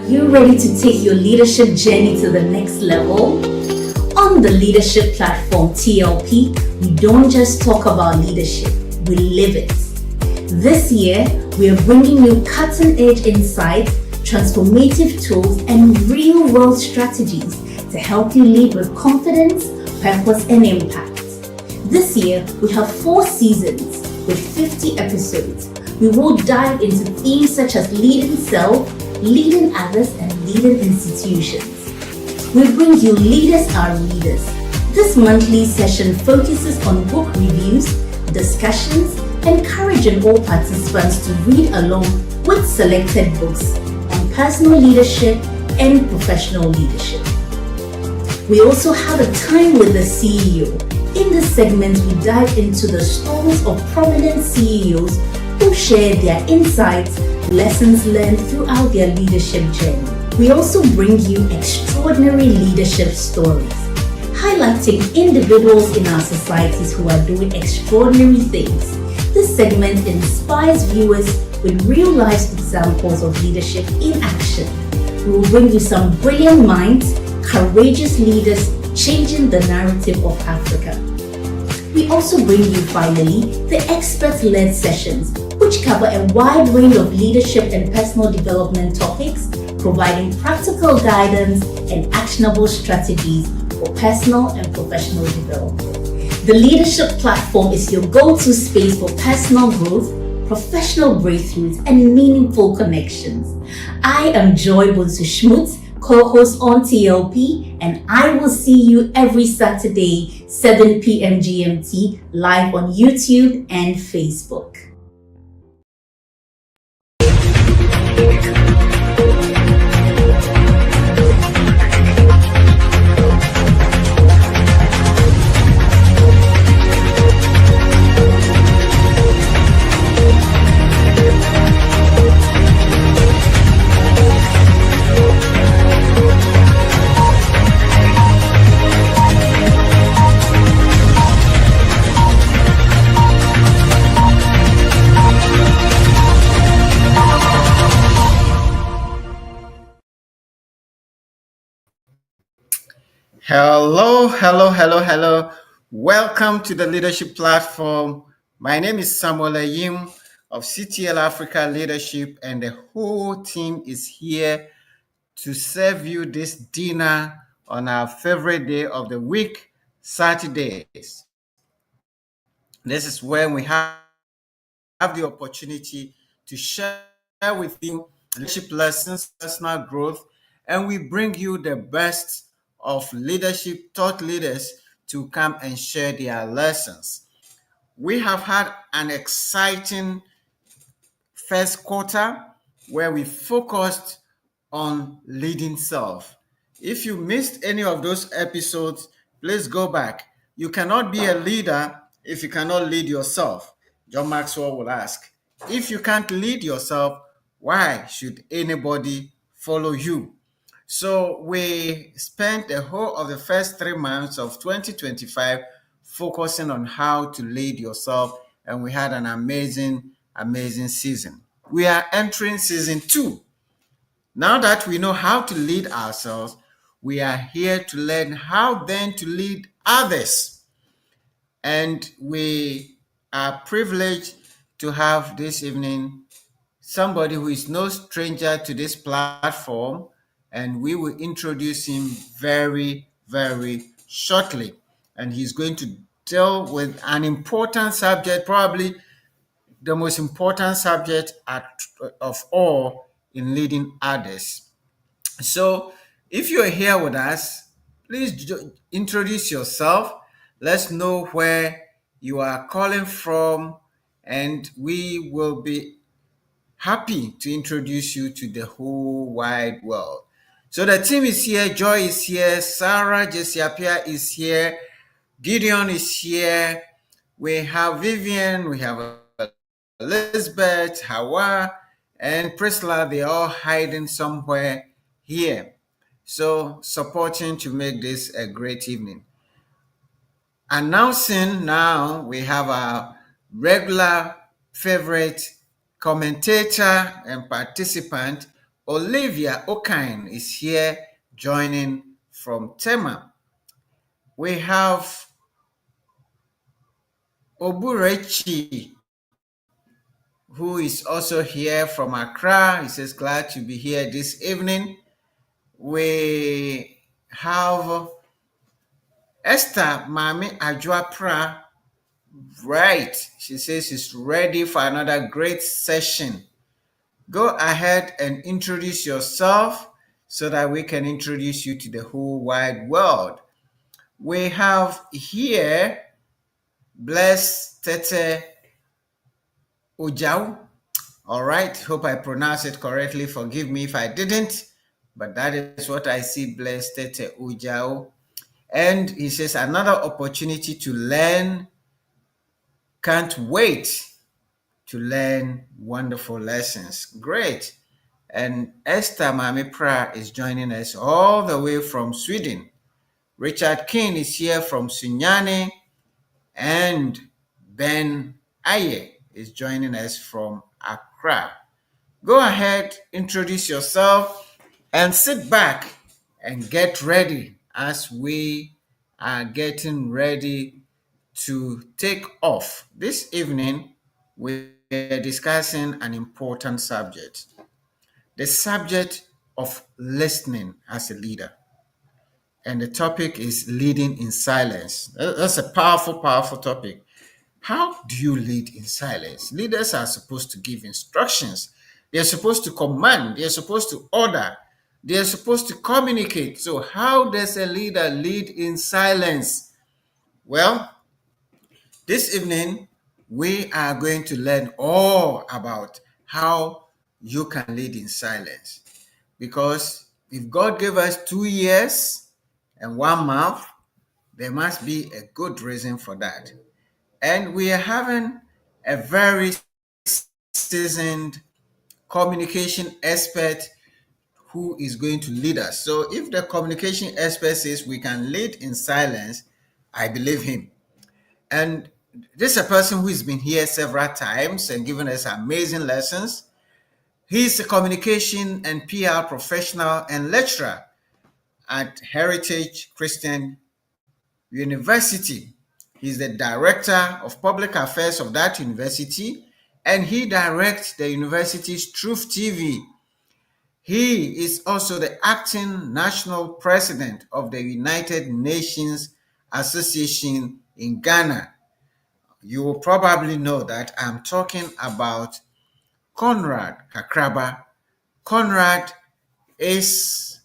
Are you ready to take your leadership journey to the next level? On the leadership platform TLP, we don't just talk about leadership, we live it. This year, we are bringing you cutting-edge insights, transformative tools, and real-world strategies to help you lead with confidence, purpose, and impact. This year, we have 4 seasons with 50 episodes. We will dive into themes such as leading self, leading others, and leading institutions. We bring you Leaders Are Leaders. This monthly session focuses on book reviews, discussions, encouraging all participants to read along with selected books on personal leadership and professional leadership. We also have a time with the CEO. In this segment, we dive into the stories of prominent CEOs who share their insights, lessons learned throughout their leadership journey. We also bring you extraordinary leadership stories, highlighting individuals in our societies who are doing extraordinary things. This segment inspires viewers with real-life examples of leadership in action. We will bring you some brilliant minds, courageous leaders changing the narrative of Africa. We also bring you finally the expert-led sessions, which cover a wide range of leadership and personal development topics, providing practical guidance and actionable strategies for personal and professional development. The leadership platform is your go-to space for personal growth, professional breakthroughs, and meaningful connections. I am Joy Bunsu-Schmutz, co-host on TLP, and I will see you every Saturday, 7 p.m. GMT, live on YouTube and Facebook. Hello. Welcome to the Leadership Platform. My name is Samuel Ayim of CTL Africa Leadership, and the whole team is here to serve you this dinner on our favorite day of the week, Saturdays. This is when we have the opportunity to share with you leadership lessons, personal growth, and we bring you the best of leadership thought leaders to come and share their lessons. We have had an exciting first quarter where we focused on leading self. If you missed any of those episodes, please go back. You cannot be a leader if you cannot lead yourself. John Maxwell will ask, if you can't lead yourself, why should anybody follow you? So we spent the whole of the first 3 months of 2025 focusing on how to lead yourself, and we had an amazing season. We are entering season 2. Now that we know how to lead ourselves, we are here to learn how then to lead others. And we are privileged to have this evening somebody who is no stranger to this platform, and we will introduce him very shortly. And he's going to deal with an important subject, probably the most important subject of all in leading others. So if you're here with us, please introduce yourself. Let's know where you are calling from, and we will be happy to introduce you to the whole wide world. So the team is here. Joy is here. Sarah Jessiapia is here. Gideon is here. We have Vivian. We have Elizabeth, Hawa, and Priscilla. They're all hiding somewhere here. So supporting to make this a great evening. Announcing now, we have our regular favorite commentator and participant, Olivia Okine is here joining from Tema. We have Oburechi, who is also here from Accra. He says, glad to be here this evening. We have Esther Mami Ajwapra. Right. She says she's ready for another great session. Go ahead and introduce yourself so that we can introduce you to the whole wide world. We have here Bless Tete Ujau. All right, hope I pronounced it correctly. Forgive me if I didn't, but that is what I see. Bless Tete Ujau. And he says, another opportunity to learn. Can't wait to learn wonderful lessons. Great. And Esther Mami Pra is joining us all the way from Sweden. Richard King is here from Sunyani, and Ben Aye is joining us from Accra. Go ahead, introduce yourself, and sit back and get ready as we are getting ready to take off. This evening, we are discussing an important subject, the subject of listening as a leader. And the topic is leading in silence. That's a powerful, powerful topic. How do you lead in silence? Leaders are supposed to give instructions. They're supposed to command. They're supposed to order. They're supposed to communicate. So, how does a leader lead in silence? Well, this evening, we are going to learn all about how you can lead in silence. Because if God gave us 2 years and 1 month, there must be a good reason for that. And we are having a very seasoned communication expert who is going to lead us. So if the communication expert says we can lead in silence, I believe him. And this is a person who has been here several times and given us amazing lessons. He's a communication and PR professional and lecturer at Heritage Christian University. He's the director of public affairs of that university, and he directs the university's Truth TV. He is also the acting national president of the United Nations Association in Ghana. You will probably know that I'm talking about Conrad Kakraba. Conrad is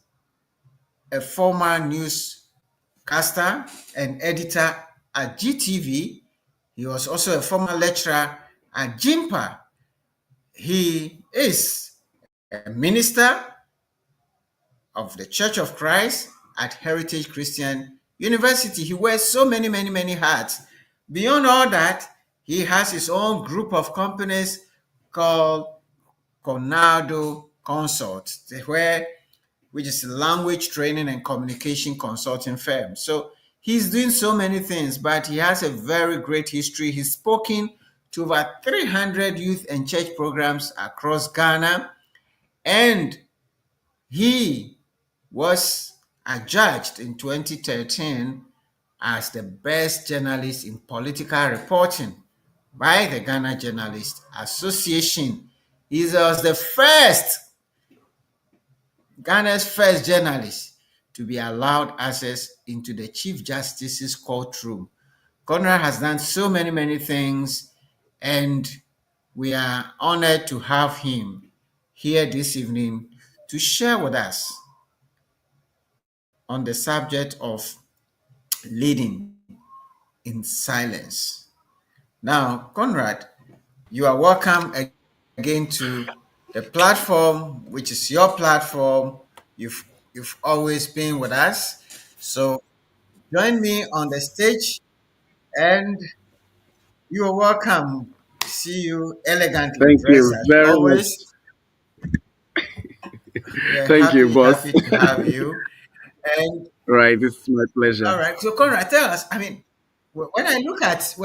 a former newscaster and editor at GTV. He was also a former lecturer at JIMPA. He is a minister of the Church of Christ at Heritage Christian University. He wears so many, many, many hats. Beyond all that, he has his own group of companies called Conado Consult, which is a language training and communication consulting firm. So he's doing so many things, but he has a very great history. He's spoken to over 300 youth and church programs across Ghana, and he was adjudged in 2013 as the best journalist in political reporting by the Ghana Journalists Association. He was the first, Ghana's first journalist to be allowed access into the Chief Justice's courtroom. Conrad has done so many, many things, and we are honored to have him here this evening to share with us on the subject of leading in silence. Now, Conrad, you are welcome again to the platform, which is your platform. You've always been with us. So join me on the stage, and you are welcome. See you elegantly Thank dressed you as very much. always. We're Thank you, happy, boss. happy to have you. And Right, it's my pleasure. all right, so Conrad, tell us. I mean, when I look at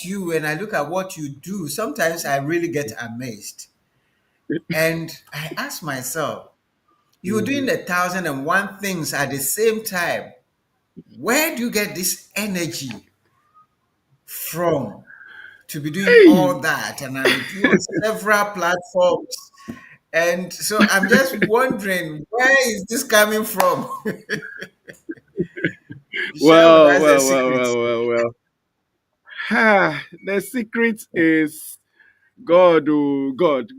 you, when I look at what you do, sometimes I really get amazed. And I asked myself, you're doing Mhm. 1,001 things at the same time. Where do you get this energy from to be doing Hey, all that? And I'm with you on several platforms. And so I'm just wondering, where is this coming from? Share with well, us the well, well, secret. well, well, well. The secret is God, oh God.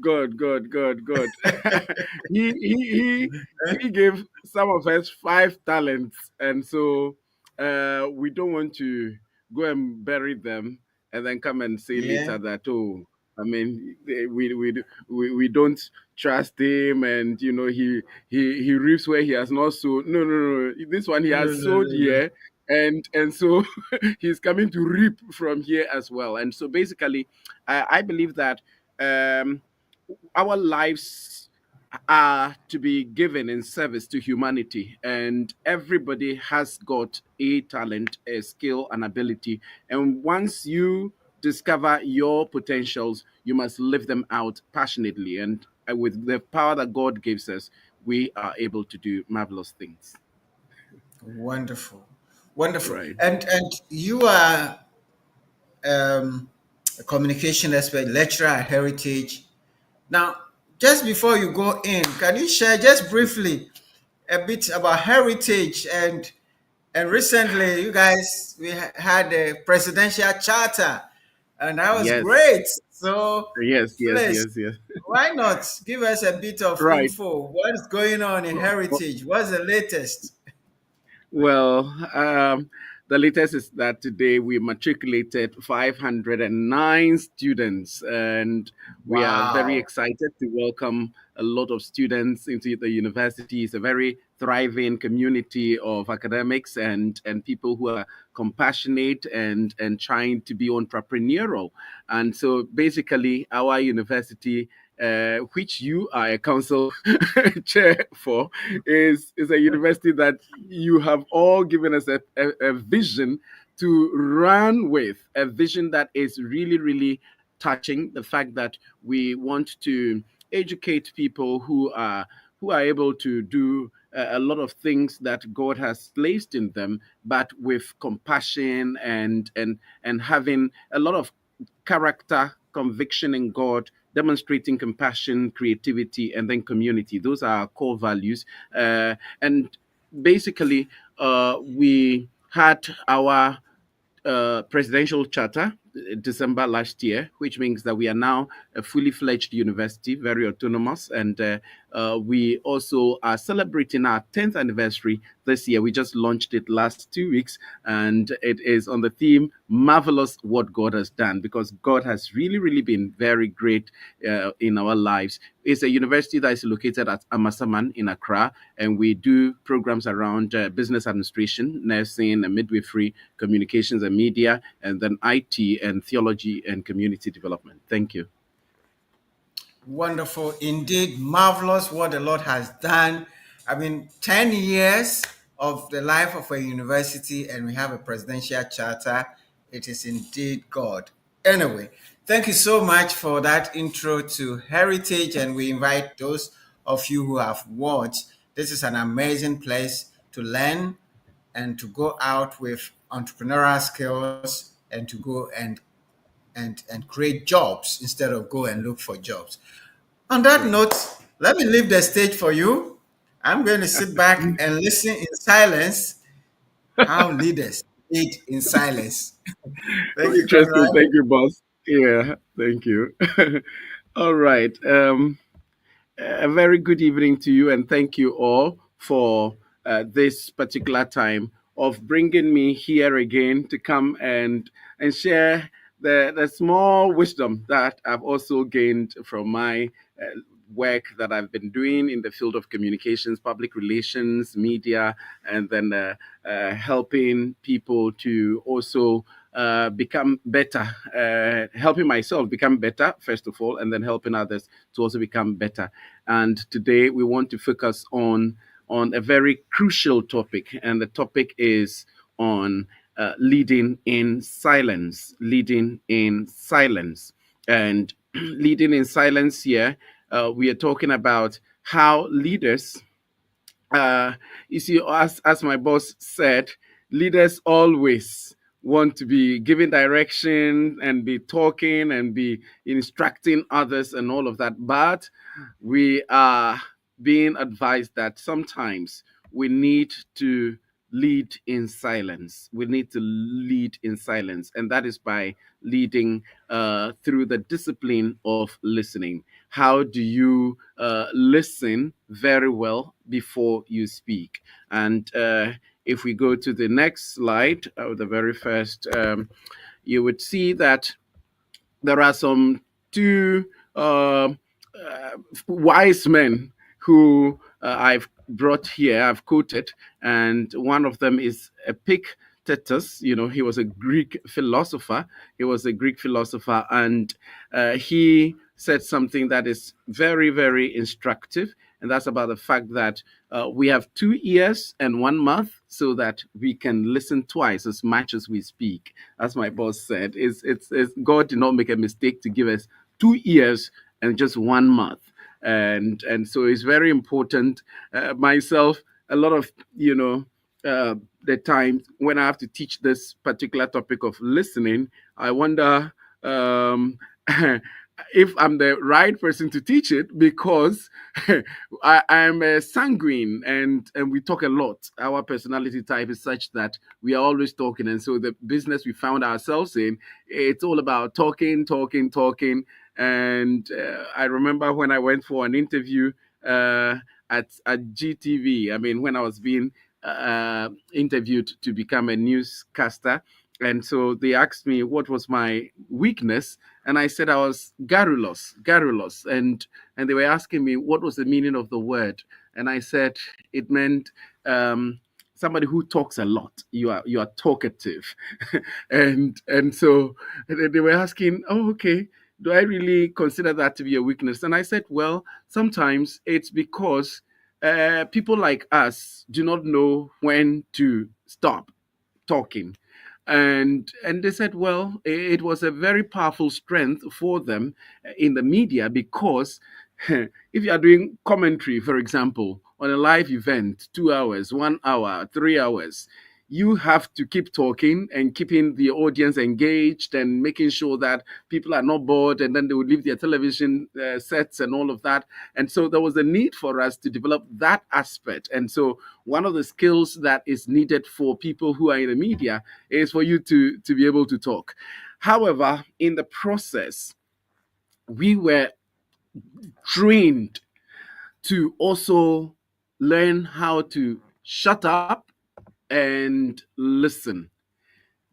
He gave some of us 5 talents, and so we don't want to go and bury them and then come and say Yeah. later that, oh, I mean, we don't trust him, and he reaps where he has not sowed. No. This one he No, has no, sowed no, no. here, and so he's coming to reap from here as well. And so basically, I believe that um, our lives are to be given in service to humanity, and everybody has got a talent, a skill, an ability. And once you discover your potentials, you must live them out passionately. And with the power that God gives us, we are able to do marvelous things. Wonderful. Wonderful. Right. And you are a communication expert, lecturer at Heritage. Now, just before you go in, can you share just briefly a bit about Heritage? And recently, you guys had a presidential charter, and that was Yes. great. So Yes. Yes. please, Yes. Yes. why not give us a bit of Right. info? What is going on in Heritage? What's the latest? Well, the latest is that today we matriculated 509 students, and we are very Wow. excited to welcome a lot of students into the university. It's a very thriving community of academics and people who are compassionate and trying to be entrepreneurial. And so basically, our university, which you are a council chair for, is a university that you have all given us a vision to run with, a vision that is really, really touching. The fact that we want to educate people who are able to do a lot of things that God has placed in them, but with compassion and having a lot of character, conviction in God, demonstrating compassion, creativity, and then community. Those are our core values. And basically, we had our presidential charter December last year, which means that we are now a fully fledged university, very autonomous. And we also are celebrating our 10th anniversary this year. We just launched it last 2 weeks, and it is on the theme Marvelous What God Has Done, because God has really, really been very great in our lives. It's a university that is located at Amasaman in Accra, and we do programs around business administration, nursing, and midwifery, communications and media, and then IT and theology and community development. Thank you. Wonderful. Indeed, marvelous what the Lord has done. I mean, 10 years of the life of a university, and we have a presidential charter. It is indeed God. Anyway, thank you so much for that intro to Heritage, and we invite those of you who have watched. This is an amazing place to learn and to go out with entrepreneurial skills and to go and create jobs instead of go and look for jobs. On that Right. note, let me leave the stage for you. I'm going to sit back and listen in silence how leaders lead in silence. Thank you, Interesting. Conrad. Thank you, boss. Yeah, thank you. All right. A very good evening to you, and thank you all for this particular time of bringing me here again to come and share the small wisdom that I've also gained from my work that I've been doing in the field of communications, public relations, media, and then helping people to also become better, helping myself become better, first of all, and then helping others to also become better. And today we want to focus on a very crucial topic, and the topic is on leading in silence, leading in silence, and leading in silence here. we are talking about how leaders, you see, as my boss said, leaders always want to be giving direction and be talking and be instructing others and all of that. But we are being advised that sometimes we need to lead in silence. We need to lead in silence, and that is by leading through the discipline of listening. How do you listen very well before you speak? And if we go to the next slide, the very first, you would see that there are some two wise men who I've brought here, I've quoted, and one of them is Epictetus. You know, he was a Greek philosopher. He was a Greek philosopher, and he said something that is very, very instructive, and that's about the fact that we have 2 ears and 1 mouth, so that we can listen twice as much as we speak. As my boss said, it's God did not make a mistake to give us 2 ears and just 1 mouth, and so it's very important. Myself, a lot of the times when I have to teach this particular topic of listening, I wonder if I'm the right person to teach it, because I'm a sanguine, and we talk a lot. Our personality type is such that we are always talking, and so the business we found ourselves in, it's all about talking, talking, talking. And I remember when I went for an interview at GTV. I mean, when I was being interviewed to become a newscaster. And so they asked me what was my weakness, and I said I was garrulous, and they were asking me what was the meaning of the word, and I said it meant somebody who talks a lot. You are talkative, and so they were asking, oh, okay, do I really consider that to be a weakness? And I said, well, sometimes it's because people like us do not know when to stop talking. And they said, well, it was a very powerful strength for them in the media, because if you are doing commentary, for example, on a live event, 2 hours, 1 hour, 3 hours, you have to keep talking and keeping the audience engaged and making sure that people are not bored, and then they would leave their television sets and all of that. And so there was a need for us to develop that aspect. And so one of the skills that is needed for people who are in the media is for you to be able to talk. However, in the process, we were trained to also learn how to shut up and listen.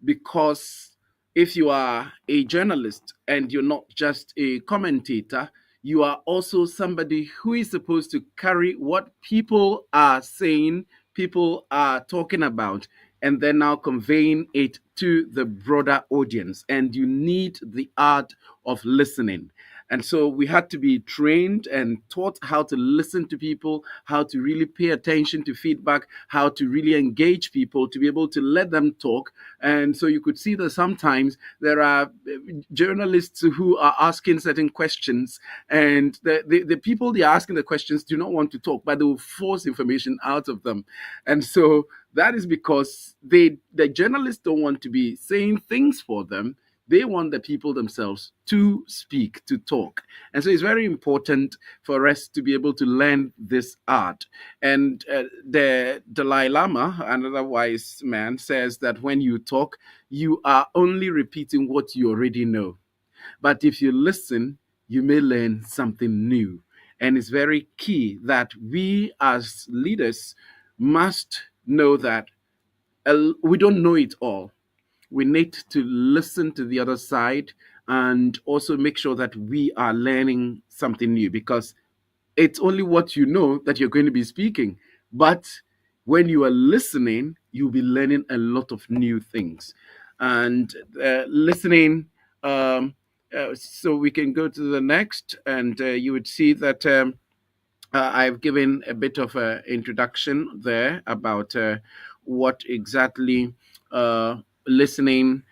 Because if you are a journalist and you're not just a commentator, you are also somebody who is supposed to carry what people are saying, people are talking about, and then now conveying it to the broader audience. And you need the art of listening. And so we had to be trained and taught how to listen to people, how to really pay attention to feedback, how to really engage people, to be able to let them talk. And so you could see that sometimes there are journalists who are asking certain questions, and the people they are asking the questions do not want to talk, but they will force information out of them. And so that is because the journalists don't want to be saying things for them. They want the people themselves to speak, to talk. And so it's very important for us to be able to learn this art. And the Dalai Lama, another wise man, says that when you talk, you are only repeating what you already know. But if you listen, you may learn something new. And it's very key that we as leaders must know that we don't know it all. We need to listen to the other side and also make sure that we are learning something new, because it's only what you know that you're going to be speaking. But when you are listening, you'll be learning a lot of new things. And listening, so we can go to the next, and you would see that I've given a bit of an introduction there about what exactly listening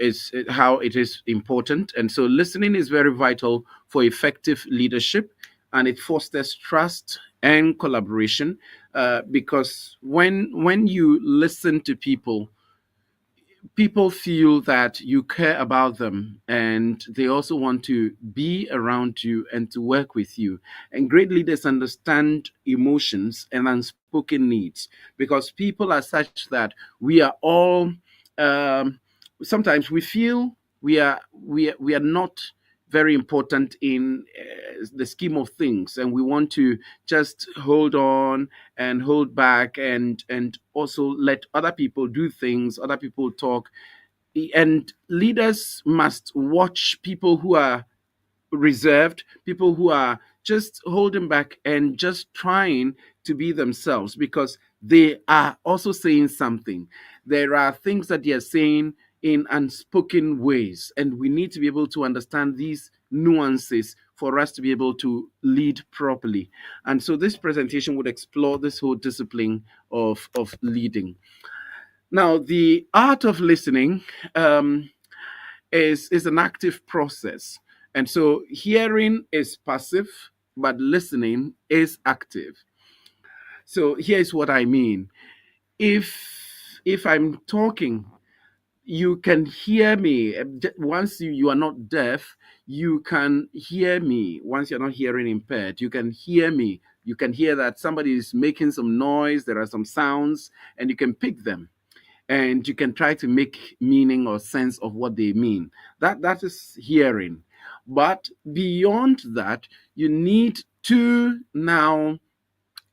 is how it is important. And so listening is very vital for effective leadership, and it fosters trust and collaboration, because when you listen to people, people feel that you care about them, and they also want to be around you and to work with you. And great leaders understand emotions and unspoken needs, because people are such that we are all, um, sometimes we feel we are not very important in the scheme of things, and we want to just hold on and hold back, and also let other people do things, other people talk. And leaders must watch people who are reserved, people who are just holding back and just trying to be themselves, because they are also saying something. There are things that they are saying in unspoken ways, and we need to be able to understand these nuances for us to be able to lead properly. And so this presentation would explore this whole discipline of leading. Now, the art of listening, is an active process. And so hearing is passive, but listening is active. So here's what I mean. If I'm talking, you can hear me. Once you are not deaf, you can hear me. Once you're not hearing impaired, you can hear me. You can hear that somebody is making some noise, there are some sounds, and you can pick them, and you can try to make meaning or sense of what they mean. That is hearing. But beyond that, you need to now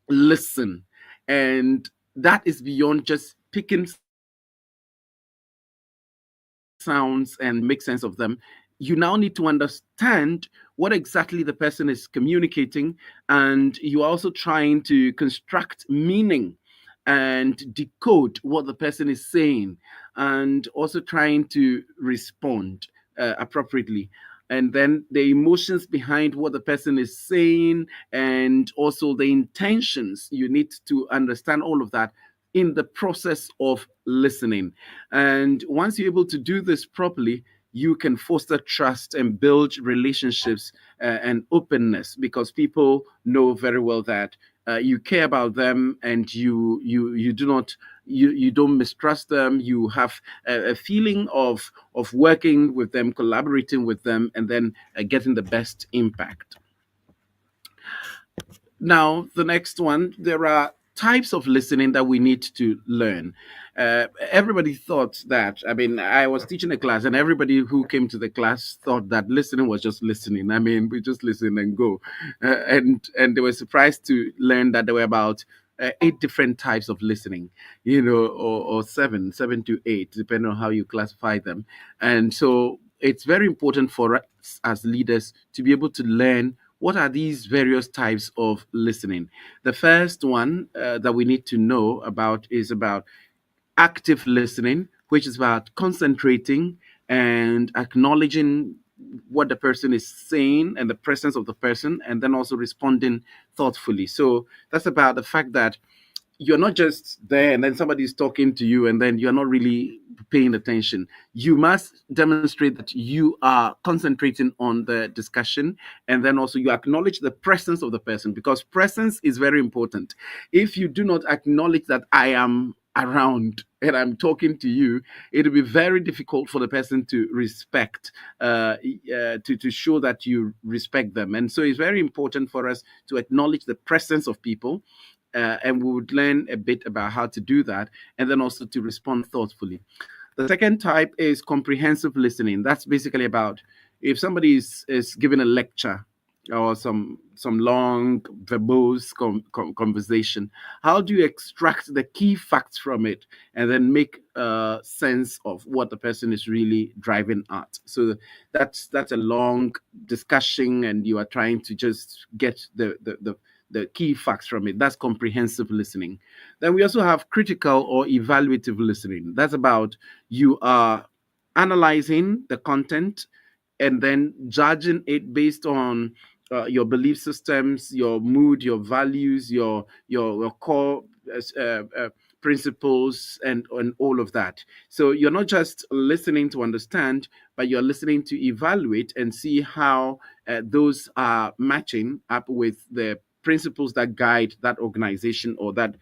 listen, and that is beyond just picking sounds and make sense of them. You now need to understand what exactly the person is communicating, and you are also trying to construct meaning and decode what the person is saying, and also trying to respond appropriately. And then the emotions behind what the person is saying, and also the intentions, you need to understand all of that in the process of listening. And once you're able to do this properly, you can foster trust and build relationships and openness, because people know very well that you care about them, and you do not, you don't mistrust them. You have a feeling of working with them, collaborating with them, and then getting the best impact. Now, the next one, there are types of listening that we need to learn. Everybody thought that, I mean, I was teaching a class, and everybody who came to the class thought that listening was just listening. I mean, we just listen and go. And they were surprised to learn that there were about 8 different types of listening, or seven to eight, depending on how you classify them. And so it's very important for us as leaders to be able to learn what are these various types of listening. The first one that we need to know about is about active listening, which is about concentrating and acknowledging what the person is saying and the presence of the person, and then also responding thoughtfully. So that's about the fact that you're not just there and then somebody's talking to you and then you're not really paying attention. You must demonstrate that you are concentrating on the discussion, and then also you acknowledge the presence of the person, because presence is very important. If you do not acknowledge that I am around and I'm talking to you, it'll be very difficult for the person to respect, to show that you respect them. And so it's very important for us to acknowledge the presence of people, and we would learn a bit about how to do that, and then also to respond thoughtfully. The second type is comprehensive listening. That's basically about if somebody is giving a lecture or some long verbose conversation, how do you extract the key facts from it and then make sense of what the person is really driving at? So that's a long discussion, and you are trying to just get the key facts from it. That's comprehensive listening. Then we also have critical or evaluative listening. That's about you are analyzing the content and then judging it based on your belief systems, your mood, your values, your core principles, and all of that. So you're not just listening to understand, but you're listening to evaluate and see how those are matching up with the principles that guide that organization or that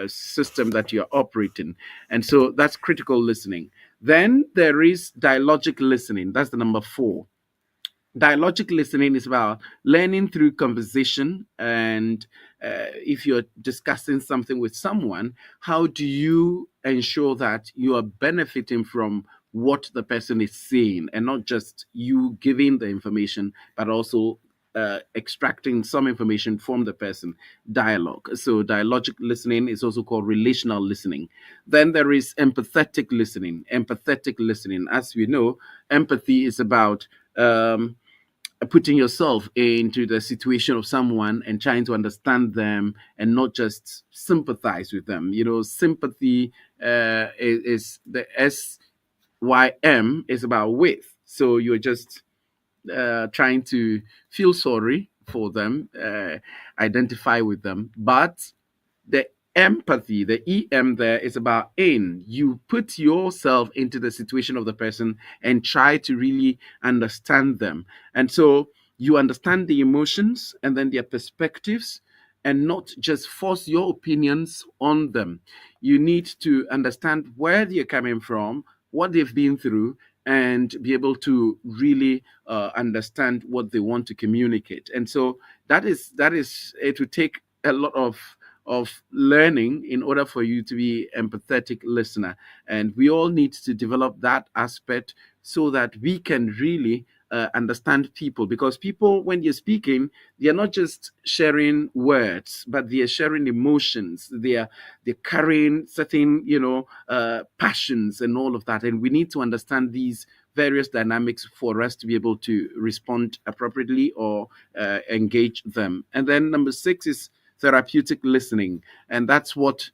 system that you're operating. And so that's critical listening. Then there is dialogic listening. That's the number four. Dialogic listening is about learning through conversation. And if you're discussing something with someone, how do you ensure that you are benefiting from what the person is saying, and not just you giving the information, but also extracting some information from the person? Dialogue. So dialogic listening is also called relational listening. Then there is empathetic listening. Empathetic listening, as we know, empathy is about putting yourself into the situation of someone and trying to understand them and not just sympathize with them. Sympathy is the SYM is about with. So you're just trying to feel sorry for them, identify with them. But the empathy, the EM there, is about in. You put yourself into the situation of the person and try to really understand them. And so you understand the emotions and then their perspectives, and not just force your opinions on them. You need to understand where they're coming from, what they've been through, and be able to really understand what they want to communicate. And so that is it will take a lot of learning in order for you to be empathetic listener. And we all need to develop that aspect so that we can really understand people, because people, when you're speaking, they're not just sharing words, but they're sharing emotions. They're carrying certain passions and all of that, and we need to understand these various dynamics for us to be able to respond appropriately or engage them. And then number six is therapeutic listening, and that's what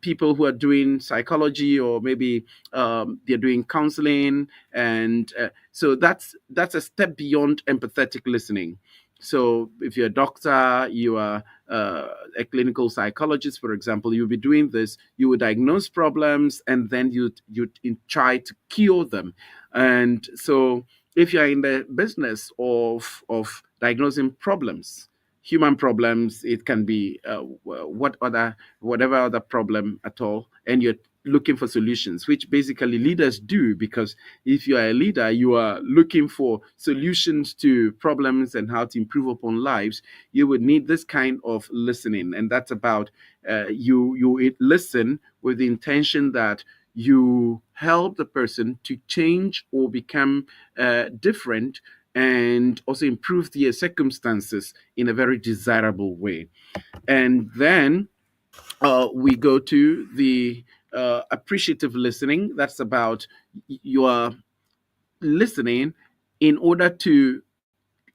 people who are doing psychology, or maybe they're doing counseling, and so that's a step beyond empathetic listening. So if you're a doctor, you are a clinical psychologist, for example, you'll be doing this. You would diagnose problems, and then you try to cure them. And so if you're in the business of diagnosing problems, human problems, it can be whatever other problem at all, and you're looking for solutions, which basically leaders do, because if you are a leader, you are looking for solutions to problems and how to improve upon lives. You would need this kind of listening, and that's about you listen with the intention that you help the person to change or become different, and also improve their circumstances in a very desirable way. And then we go to the appreciative listening. That's about your listening in order to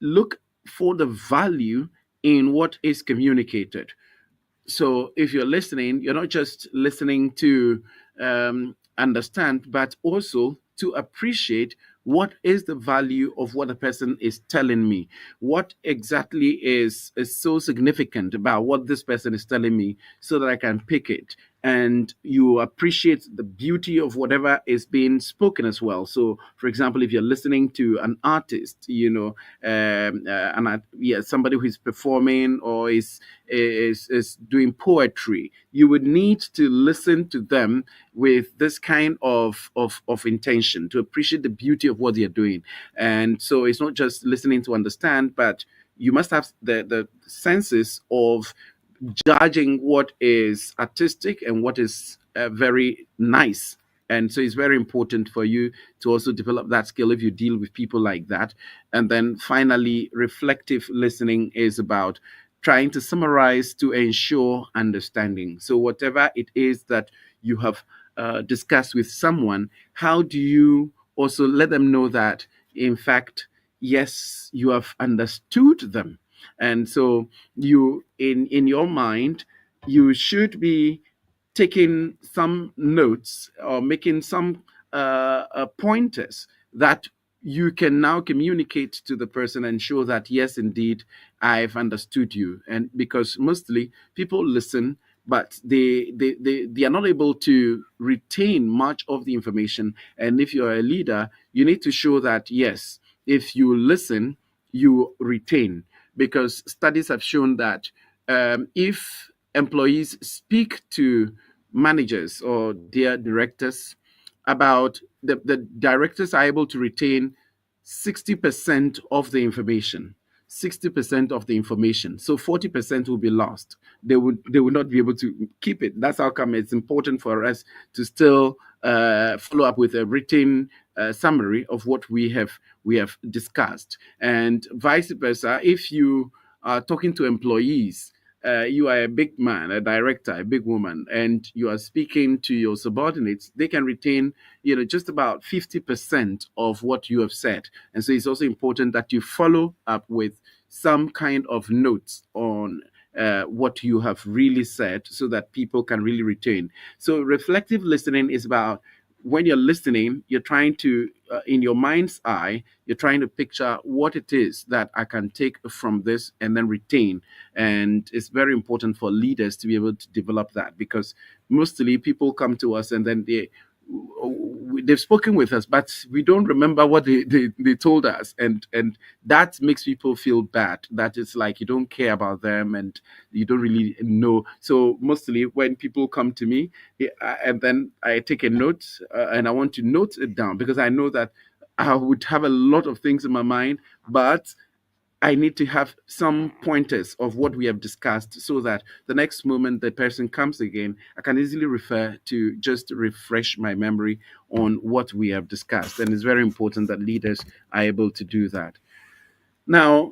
look for the value in what is communicated. So if you're listening, you're not just listening to understand, but also to appreciate what is the value of what a person is telling me. What exactly is so significant about what this person is telling me, so that I can pick it. And you appreciate the beauty of whatever is being spoken as well. So, for example, if you're listening to an artist, somebody who is performing or is doing poetry, you would need to listen to them with this kind of intention, to appreciate the beauty of what they're doing. And so it's not just listening to understand, but you must have the senses of judging what is artistic and what is very nice. And so it's very important for you to also develop that skill if you deal with people like that. And then finally, reflective listening is about trying to summarize to ensure understanding. So whatever it is that you have discussed with someone, how do you also let them know that, in fact, yes, you have understood them? And so you, in your mind, you should be taking some notes or making some pointers that you can now communicate to the person and show that, yes, indeed, I've understood you. And because mostly people listen, but they are not able to retain much of the information. And if you're a leader, you need to show that, yes, if you listen, you retain. Because studies have shown that if employees speak to managers or their directors, about the directors are able to retain 60% of the information. 60% of the information. So 40% will be lost. They would not be able to keep it. That's how come it's important for us to still follow up with a written summary of what we have discussed. And vice versa, if you are talking to employees, you are a big man, a director, a big woman, and you are speaking to your subordinates, they can retain, just about 50% of what you have said. And so it's also important that you follow up with some kind of notes on what you have really said so that people can really retain. So reflective listening is about when you're listening, you're trying to, in your mind's eye, you're trying to picture what it is that I can take from this and then retain. And it's very important for leaders to be able to develop that, because mostly people come to us and then they've spoken with us, but we don't remember what they told us, and that makes people feel bad, that it's like you don't care about them and you don't really know. So mostly when people come to me, and then I take a note, and I want to note it down, because I know that I would have a lot of things in my mind, but I need to have some pointers of what we have discussed, so that the next moment the person comes again, I can easily refer to just refresh my memory on what we have discussed. And it's very important that leaders are able to do that. Now,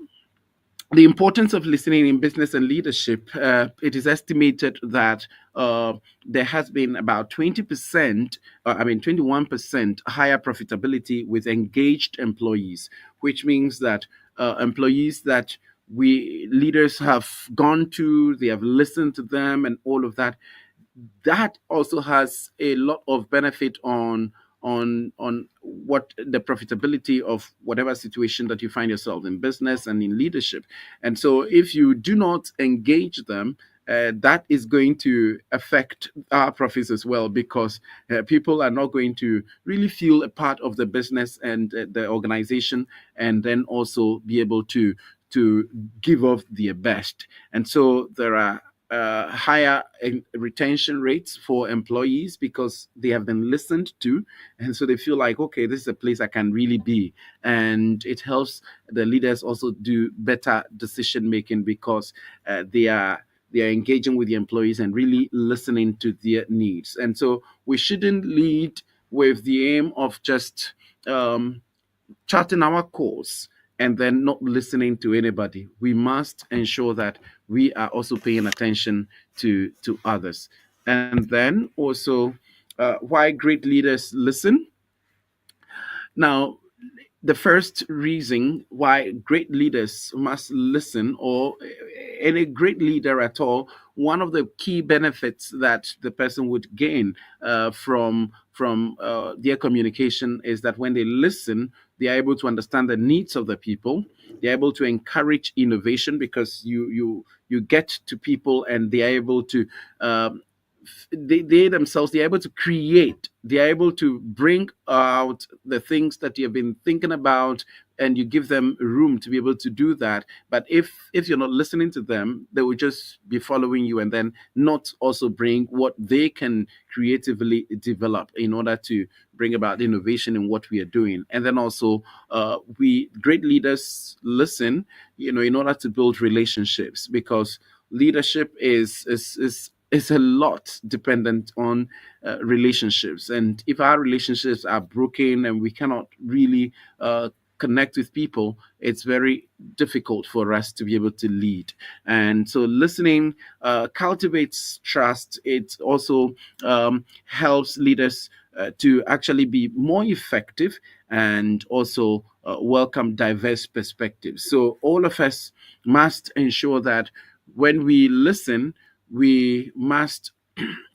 the importance of listening in business and leadership, it is estimated that there has been about 20%, 21% higher profitability with engaged employees, which means that employees that we leaders have gone to, they have listened to them and all of that, that also has a lot of benefit on what the profitability of whatever situation that you find yourself in business and in leadership. And so if you do not engage them, that is going to affect our profits as well, because people are not going to really feel a part of the business and the organization, and then also be able to give off their best. And so there are higher retention rates for employees because they have been listened to, and so they feel like, okay, this is a place I can really be. And it helps the leaders also do better decision making, because they are engaging with the employees and really listening to their needs. And so we shouldn't lead with the aim of just charting our course and then not listening to anybody. We must ensure that we are also paying attention to others. And then also, why great leaders listen. Now, the first reason why great leaders must listen, or any great leader at all, one of the key benefits that the person would gain from their communication is that when they listen, they are able to understand the needs of the people. They're able to encourage innovation, because you get to people and they are able to they themselves, they're able to create, they're able to bring out the things that you've been thinking about, and you give them room to be able to do that. But if you're not listening to them, they will just be following you and then not also bring what they can creatively develop in order to bring about innovation in what we are doing. And then also, we great leaders listen, in order to build relationships, because leadership is a lot dependent on relationships. And if our relationships are broken and we cannot really connect with people, it's very difficult for us to be able to lead. And so listening cultivates trust. It also helps leaders to actually be more effective, and also welcome diverse perspectives. So all of us must ensure that when we listen, we must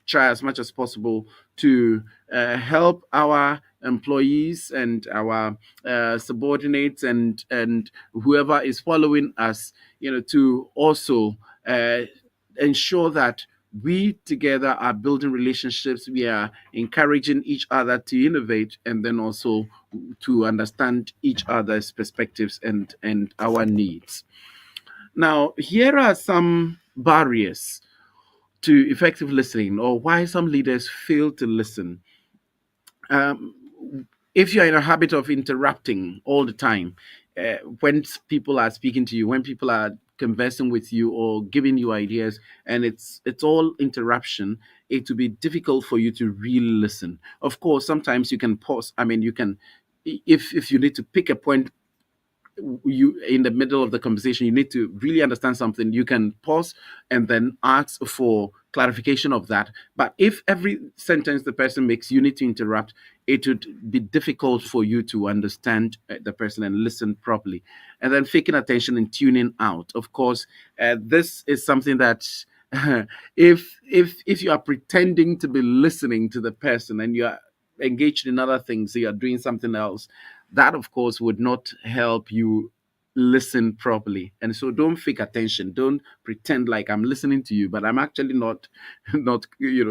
try as much as possible to help our employees and our subordinates and whoever is following us, to also ensure that we together are building relationships, we are encouraging each other to innovate, and then also to understand each other's perspectives and our needs. Now, here are some barriers to effective listening, or why some leaders fail to listen. Um, if you're in a habit of interrupting all the time, when people are speaking to you, when people are conversing with you or giving you ideas, and it's all interruption, it will be difficult for you to really listen. Of course, sometimes you can pause. I mean, you can, if you need to pick a point, you in the middle of the conversation, you need to really understand something, you can pause and then ask for clarification of that. But if every sentence the person makes you need to interrupt, it would be difficult for you to understand the person and listen properly. And then faking attention and tuning out, of course, this is something that if you are pretending to be listening to the person and you are engaged in other things, so you are doing something else, that of course would not help you listen properly. And so don't fake attention, don't pretend like I'm listening to you but I'm actually not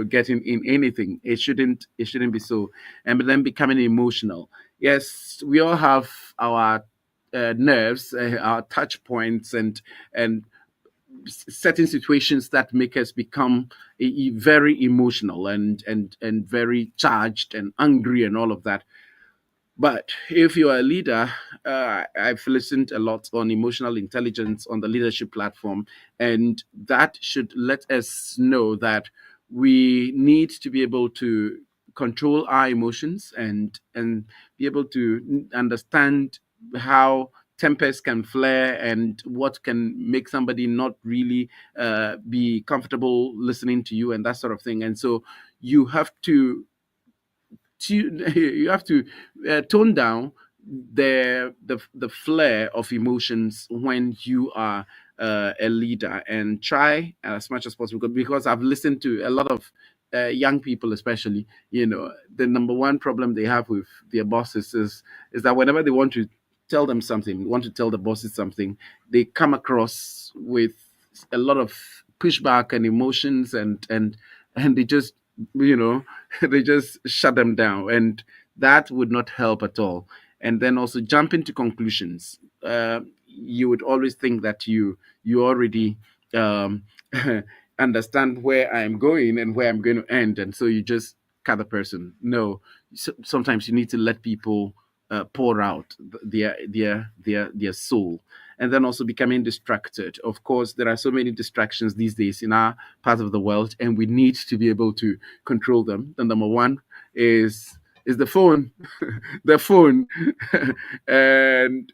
getting in anything. It shouldn't be so. And then becoming emotional. Yes, we all have our nerves, our touch points, and certain situations that make us become very emotional and very charged and angry and all of that. But if you're a leader, I've listened a lot on emotional intelligence on the leadership platform, and that should let us know that we need to be able to control our emotions and be able to understand how tempers can flare and what can make somebody not really be comfortable listening to you and that sort of thing. And so you have to you have to tone down the flare of emotions when you are a leader, and try as much as possible, because I've listened to a lot of young people, especially, the number one problem they have with their bosses is that whenever they want to tell them something, want to tell the bosses something, they come across with a lot of pushback and emotions, and they just you know they just shut them down, and that would not help at all. And then also jump into conclusions. You would always think that you already um, understand where I'm going and where I'm going to end, and so you just cut the person. No, sometimes you need to let people pour out their soul. And then also becoming distracted. Of course, there are so many distractions these days in our part of the world, and we need to be able to control them. The number one is the phone, the phone, and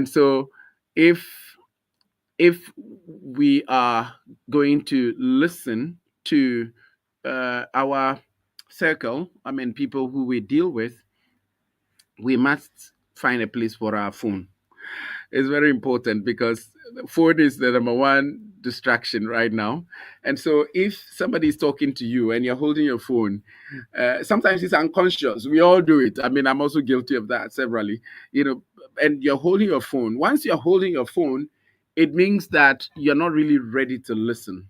so if if we are going to listen to our circle, I mean people who we deal with, we must find a place for our phone. It's very important because phone is the number one distraction right now. And so if somebody is talking to you and you're holding your phone, sometimes it's unconscious. We all do it. I mean, I'm also guilty of that severally, and you're holding your phone. Once you're holding your phone, it means that you're not really ready to listen.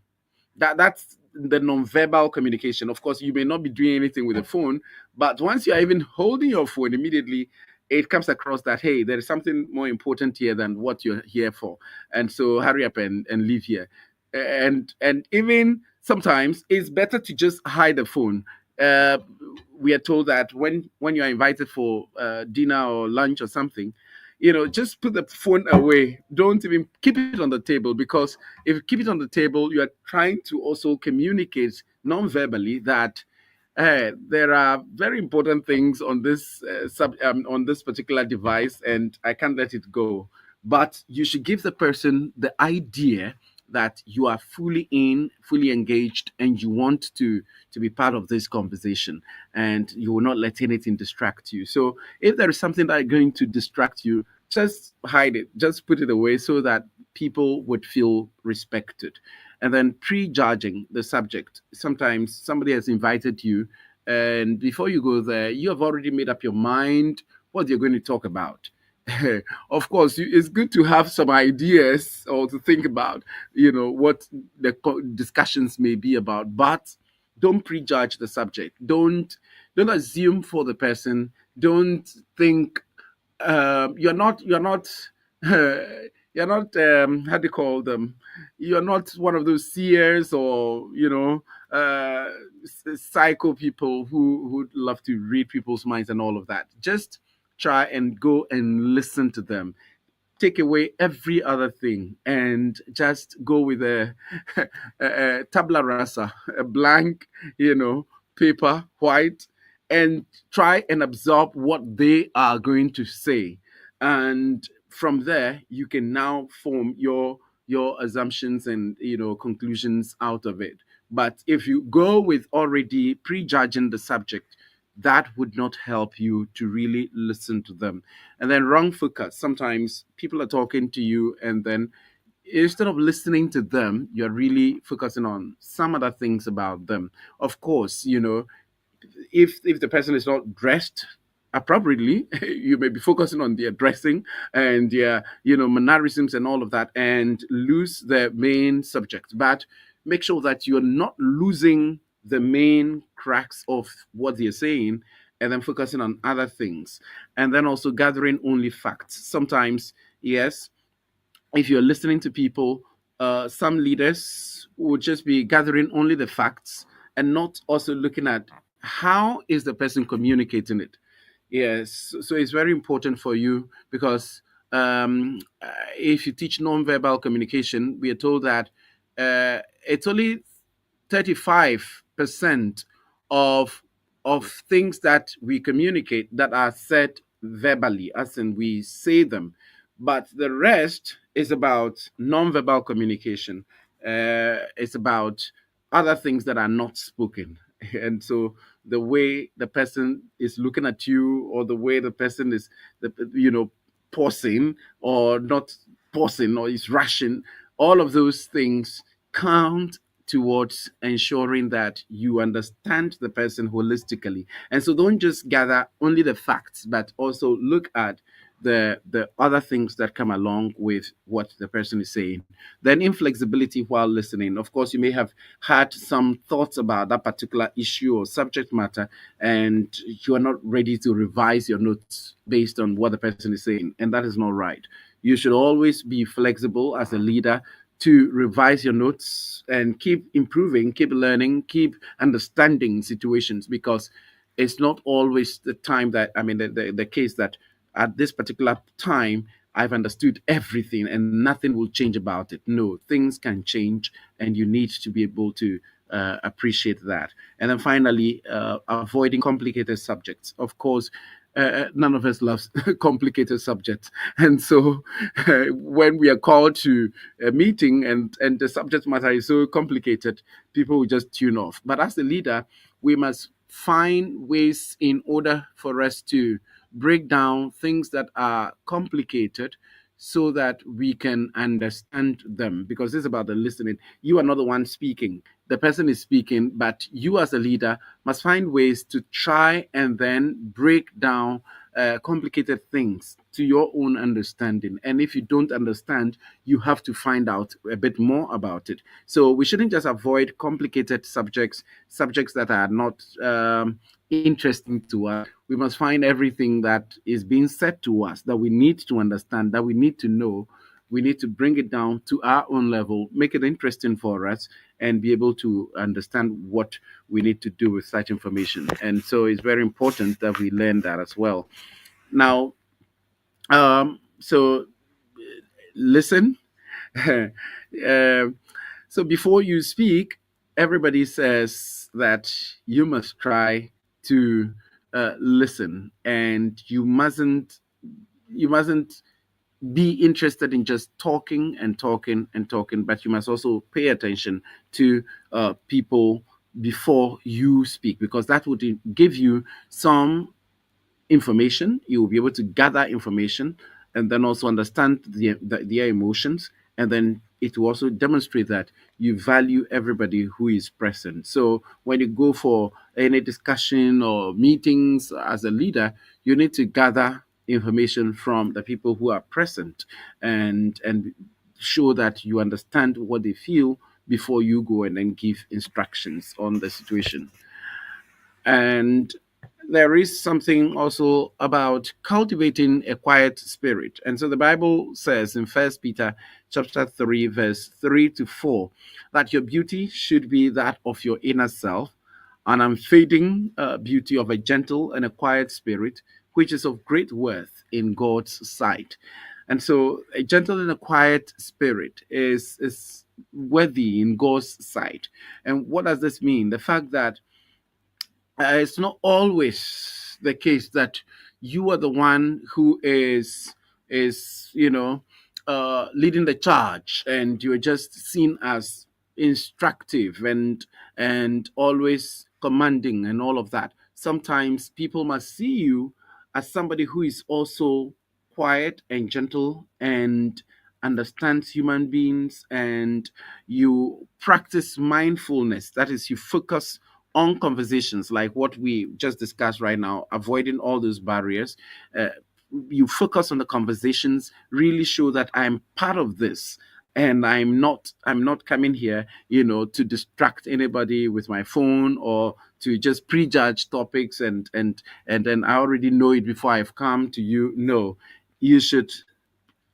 That's the non-verbal communication. Of course, you may not be doing anything with the phone, but once you're even holding your phone, immediately it comes across that, hey, there is something more important here than what you're here for, and so hurry up and leave here. And even sometimes it's better to just hide the phone. uh, we are told that when you're invited for dinner or lunch or something, just put the phone away. Don't even keep it on the table, because if you keep it on the table, you are trying to also communicate non-verbally that there are very important things on this on this particular device, and I can't let it go. But you should give the person the idea that you are fully in, fully engaged, and you want to be part of this conversation, and you will not let anything distract you. So if there is something that is going to distract you, just hide it, just put it away, so that people would feel respected. And then prejudging the subject. Sometimes somebody has invited you And before you go there, you have already made up your mind what you're going to talk about. Of course, it's good to have some ideas or to think about, what the discussions may be about, but don't prejudge the subject. Don't assume for the person. Don't think you're not you're not how do you call them, you're not one of those seers or uh psycho people who love to read people's minds and all of that. Just try and go and listen to them, take away every other thing, and just go with a tabla rasa, a blank, paper, white, and try and absorb what they are going to say. And from there, you can now form your assumptions and conclusions out of it. But if you go with already prejudging the subject, that would not help you to really listen to them. And then wrong focus. Sometimes people are talking to you, and then instead of listening to them, you're really focusing on some other things about them. Of course, if the person is not dressed appropriately, you may be focusing on their dressing and their mannerisms and all of that, and lose the main subject. But make sure that you're not losing the main cracks of what they're saying, and then focusing on other things, and then also gathering only facts. Sometimes, yes, if you're listening to people, some leaders would just be gathering only the facts and not also looking at how is the person communicating it. Yes, so it's very important for you because if you teach nonverbal communication, we are told that it's only 35% of things that we communicate that are said verbally, as in we say them, but the rest is about nonverbal communication. It's about other things that are not spoken. And so the way the person is looking at you, or the way the person is, pausing or not pausing, or is rushing, all of those things count towards ensuring that you understand the person holistically. And so don't just gather only the facts, but also look at the other things that come along with what the person is saying. Then inflexibility while listening. Of course, you may have had some thoughts about that particular issue or subject matter, and you are not ready to revise your notes based on what the person is saying, and that is not right. You should always be flexible as a leader to revise your notes and keep improving, keep learning, keep understanding situations, because it's not always the time that, I mean, the case that at this particular time I've understood everything and nothing will change about it. No, things can change, and you need to be able to appreciate that. And then finally, avoiding complicated subjects. Of course, none of us loves complicated subjects, and so when we are called to a meeting and the subject matter is so complicated, people will just tune off. But as a leader, we must find ways in order for us to break down things that are complicated so that we can understand them, because this is about the listening. You are not the one speaking, the person is speaking, but you as a leader must find ways to try and then break down complicated things to your own understanding. And if you don't understand, you have to find out a bit more about it. So we shouldn't just avoid complicated subjects that are not interesting to us. We must find everything that is being said to us that we need to understand, that we need to know. We need to bring it down to our own level, make it interesting for us, and be able to understand what we need to do with such information. And so it's very important that we learn that as well. Now, so listen. Uh, so before you speak, everybody says that you must try to listen, and you mustn't be interested in just talking and talking and talking, but you must also pay attention to people before you speak, because that would give you some information. You will be able to gather information and then also understand their emotions, and then it will also demonstrate that you value everybody who is present. So when you go for any discussion or meetings as a leader, you need to gather information from the people who are present, and show that you understand what they feel before you go and then give instructions on the situation. And there is something also about cultivating a quiet spirit. And so the Bible says in First Peter chapter 3, verse 3 to 4, that your beauty should be that of your inner self, an unfading beauty of a gentle and a quiet spirit, which is of great worth in God's sight. And so a gentle and a quiet spirit is worthy in God's sight. And what does this mean? The fact that it's not always the case that you are the one who is leading the charge, and you're just seen as instructive and always commanding and all of that. Sometimes people must see you as somebody who is also quiet and gentle and understands human beings, and you practice mindfulness. That is, you focus on conversations like what we just discussed right now, avoiding all those barriers. Uh, you focus on the conversations, really show that I'm part of this, and I'm not coming here, to distract anybody with my phone, or to just prejudge topics, and then I already know it before I've come to you. No, you should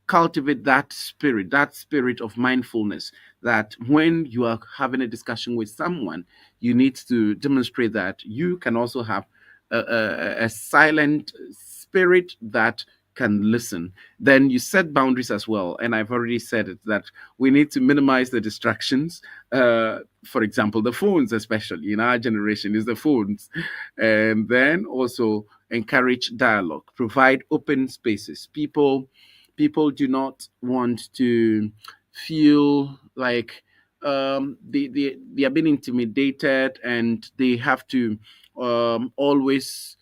cultivate that spirit of mindfulness, that when you are having a discussion with someone, you need to demonstrate that you can also have a silent spirit that can listen. Then you set boundaries as well, and I've already said it, that we need to minimize the distractions. For example, the phones, especially in our generation, is the phones. And then also encourage dialogue, provide open spaces. People do not want to feel like they are being intimidated, and they have to always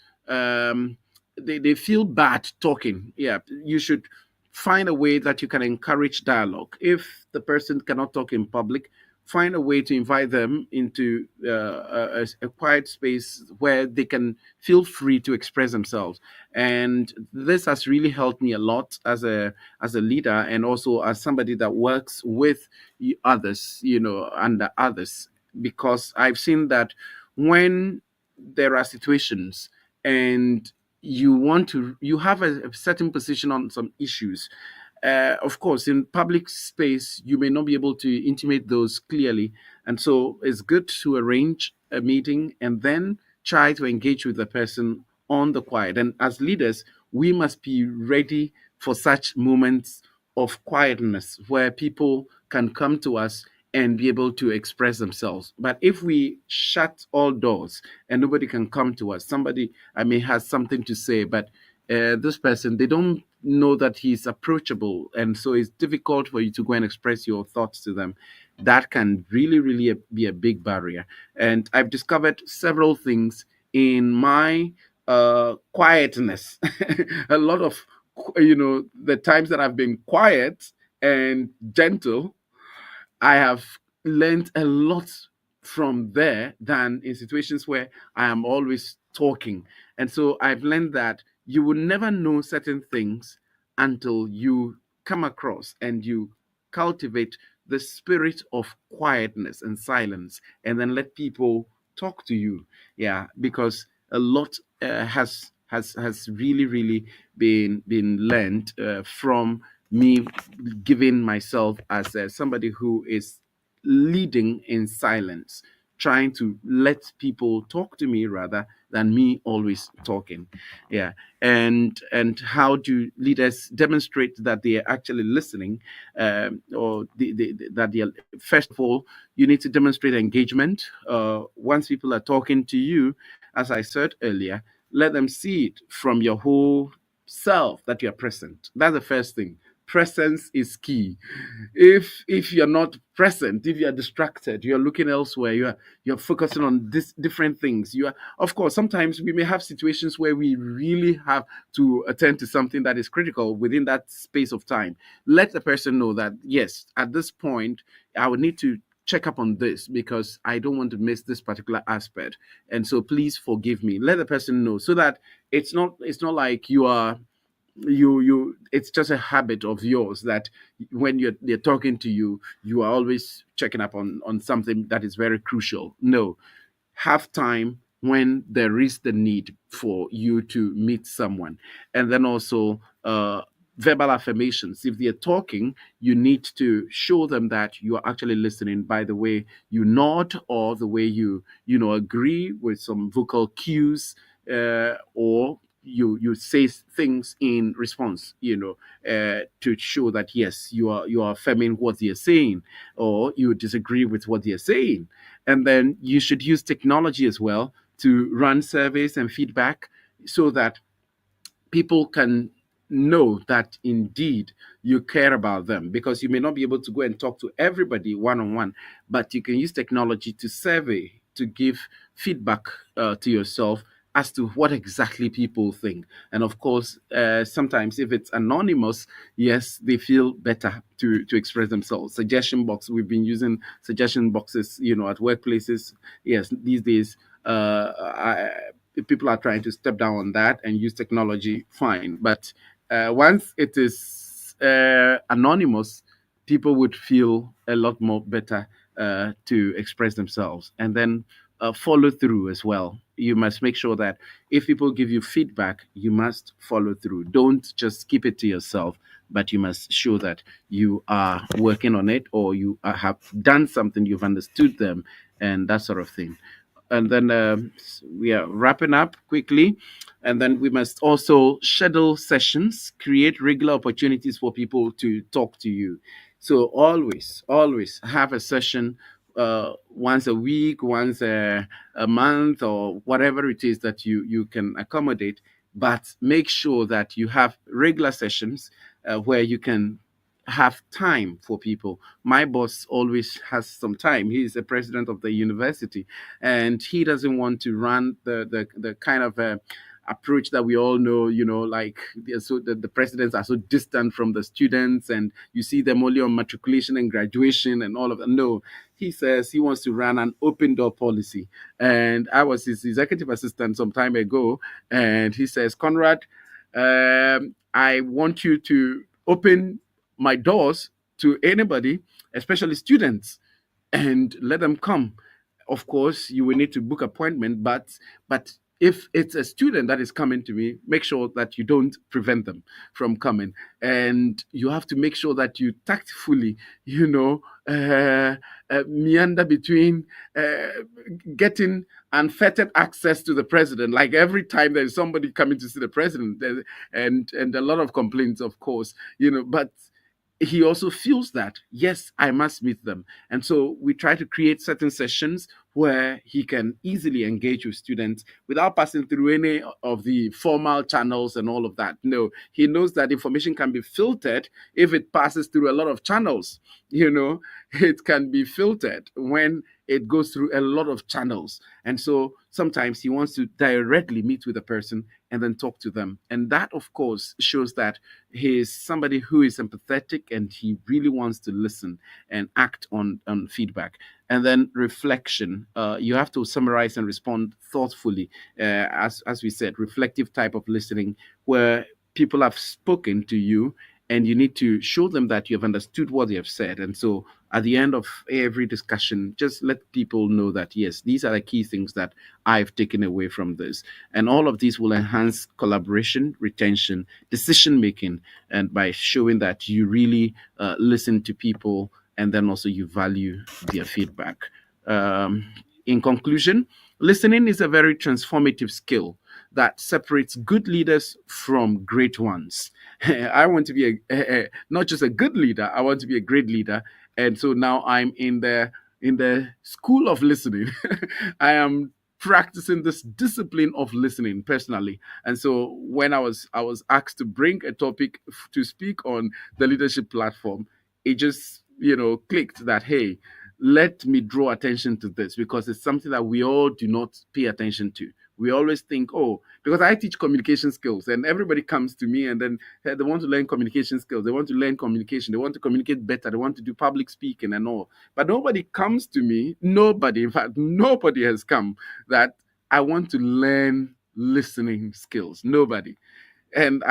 they feel bad talking. Yeah, you should find a way that you can encourage dialogue. If the person cannot talk in public, find a way to invite them into a quiet space where they can feel free to express themselves. And this has really helped me a lot as a leader, and also as somebody that works with others, under others, because I've seen that when there are situations and you have a certain position on some issues. Of course, in public space, you may not be able to intimate those clearly. And so it's good to arrange a meeting and then try to engage with the person on the quiet. And as leaders, we must be ready for such moments of quietness where people can come to us and be able to express themselves. But if we shut all doors and nobody can come to us, somebody I may has something to say, but this person, they don't know that he's approachable, and so it's difficult for you to go and express your thoughts to them. That can really be a big barrier. And I've discovered several things in my quietness. A lot of the times that I've been quiet and gentle, I have learned a lot from there than in situations where I am always talking. And so I've learned that you will never know certain things until you come across and you cultivate the spirit of quietness and silence, and then let people talk to you. Yeah, because a lot has really been learned from me giving myself as somebody who is leading in silence, trying to let people talk to me rather than me always talking. Yeah. And how do leaders demonstrate that they are actually listening, or that they are, first of all, you need to demonstrate engagement. Once people are talking to you, as I said earlier, let them see it from your whole self that you are present. That's the first thing. presence is key. If you're not present, if you're distracted, you're looking elsewhere, you're focusing on this different things. You are, of course, sometimes we may have situations where we really have to attend to something that is critical within that space of time. Let the person know that yes, at this point I would need to check up on this because I don't want to miss this particular aspect. And so please forgive me. Let the person know so that it's not like you are you it's just a habit of yours that when they're talking to you, you are always checking up on something that is very crucial. No, have time when there is the need for you to meet someone. And then also verbal affirmations. If they're talking, you need to show them that you are actually listening by the way you nod or the way agree with some vocal cues, or you say things in response, to show that yes, you are affirming what they're saying, or you disagree with what they're saying. And then you should use technology as well to run surveys and feedback so that people can know that indeed you care about them, because you may not be able to go and talk to everybody one on one, but you can use technology to survey, to give feedback to yourself as to what exactly people think. And of course, sometimes if it's anonymous, yes, they feel better to express themselves. Suggestion box, we've been using suggestion boxes, at workplaces. Yes, these days, people are trying to step down on that and use technology, fine. But once it is anonymous, people would feel a lot more better to express themselves. And then follow through as well. You must make sure that if people give you feedback, you must follow through. Don't just keep it to yourself, but you must show that you are working on it, or you have done something, you've understood them, and that sort of thing. And then we are wrapping up quickly. And then we must also schedule sessions, create regular opportunities for people to talk to you. So always have a session once a week, once a month, or whatever it is that you can accommodate. But make sure that you have regular sessions where you can have time for people. My boss always has some time. He's the president of the university, and he doesn't want to run the kind of approach that we all know, like the presidents are so distant from the students, and you see them only on matriculation and graduation and all of that. No, he says he wants to run an open door policy. And I was his executive assistant some time ago, and he says, Conrad, I want you to open my doors to anybody, especially students, and let them come. Of course, you will need to book appointment, but if it's a student that is coming to me, make sure that you don't prevent them from coming. And you have to make sure that you tactfully, meander between getting unfettered access to the president. Like every time there's somebody coming to see the president, and a lot of complaints, of course, but he also feels that, yes, I must meet them. And so we try to create certain sessions where he can easily engage with students without passing through any of the formal channels and all of that. No, he knows that information can be filtered if it passes through a lot of channels. It can be filtered when it goes through a lot of channels. And so sometimes he wants to directly meet with a person and then talk to them. And that, of course, shows that he's somebody who is empathetic and he really wants to listen and act on feedback. And then reflection. You have to summarize and respond thoughtfully. As we said, reflective type of listening where people have spoken to you and you need to show them that you have understood what they have said. And so at the end of every discussion, just let people know that, yes, these are the key things that I've taken away from this. And all of these will enhance collaboration, retention, decision making, and by showing that you really listen to people, and then also you value their feedback. In conclusion, listening is a very transformative skill that separates good leaders from great ones. I want to be not just a good leader, I want to be a great leader. And so now I'm in the school of listening. I am practicing this discipline of listening personally. And so when I was asked to bring a topic to speak on the leadership platform, it just clicked that, hey, let me draw attention to this, because it's something that we all do not pay attention to. We always think, oh, because I teach communication skills, and everybody comes to me and then they want to learn communication skills. They want to learn communication. They want to communicate better. They want to do public speaking and all. But nobody comes to me. Nobody, in fact, nobody has come that I want to learn listening skills. Nobody. And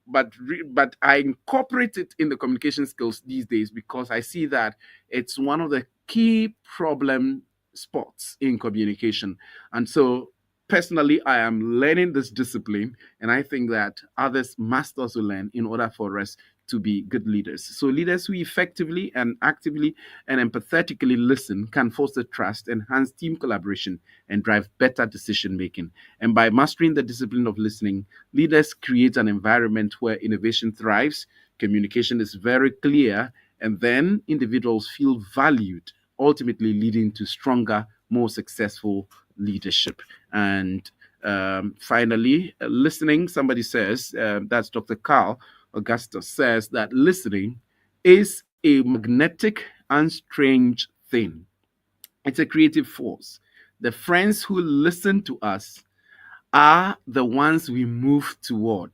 but I incorporate it in the communication skills these days, because I see that it's one of the key problem spots in communication. And so personally, I am learning this discipline, and I think that others must also learn in order for us to be good leaders. So leaders who effectively and actively and empathetically listen can foster trust, enhance team collaboration, and drive better decision making. And by mastering the discipline of listening, leaders create an environment where innovation thrives, communication is very clear, and then individuals feel valued, ultimately leading to stronger, more successful leadership. And finally, listening, somebody says, that's Dr. Carl Augustus, says that listening is a magnetic and strange thing. It's a creative force. The friends who listen to us are the ones we move toward.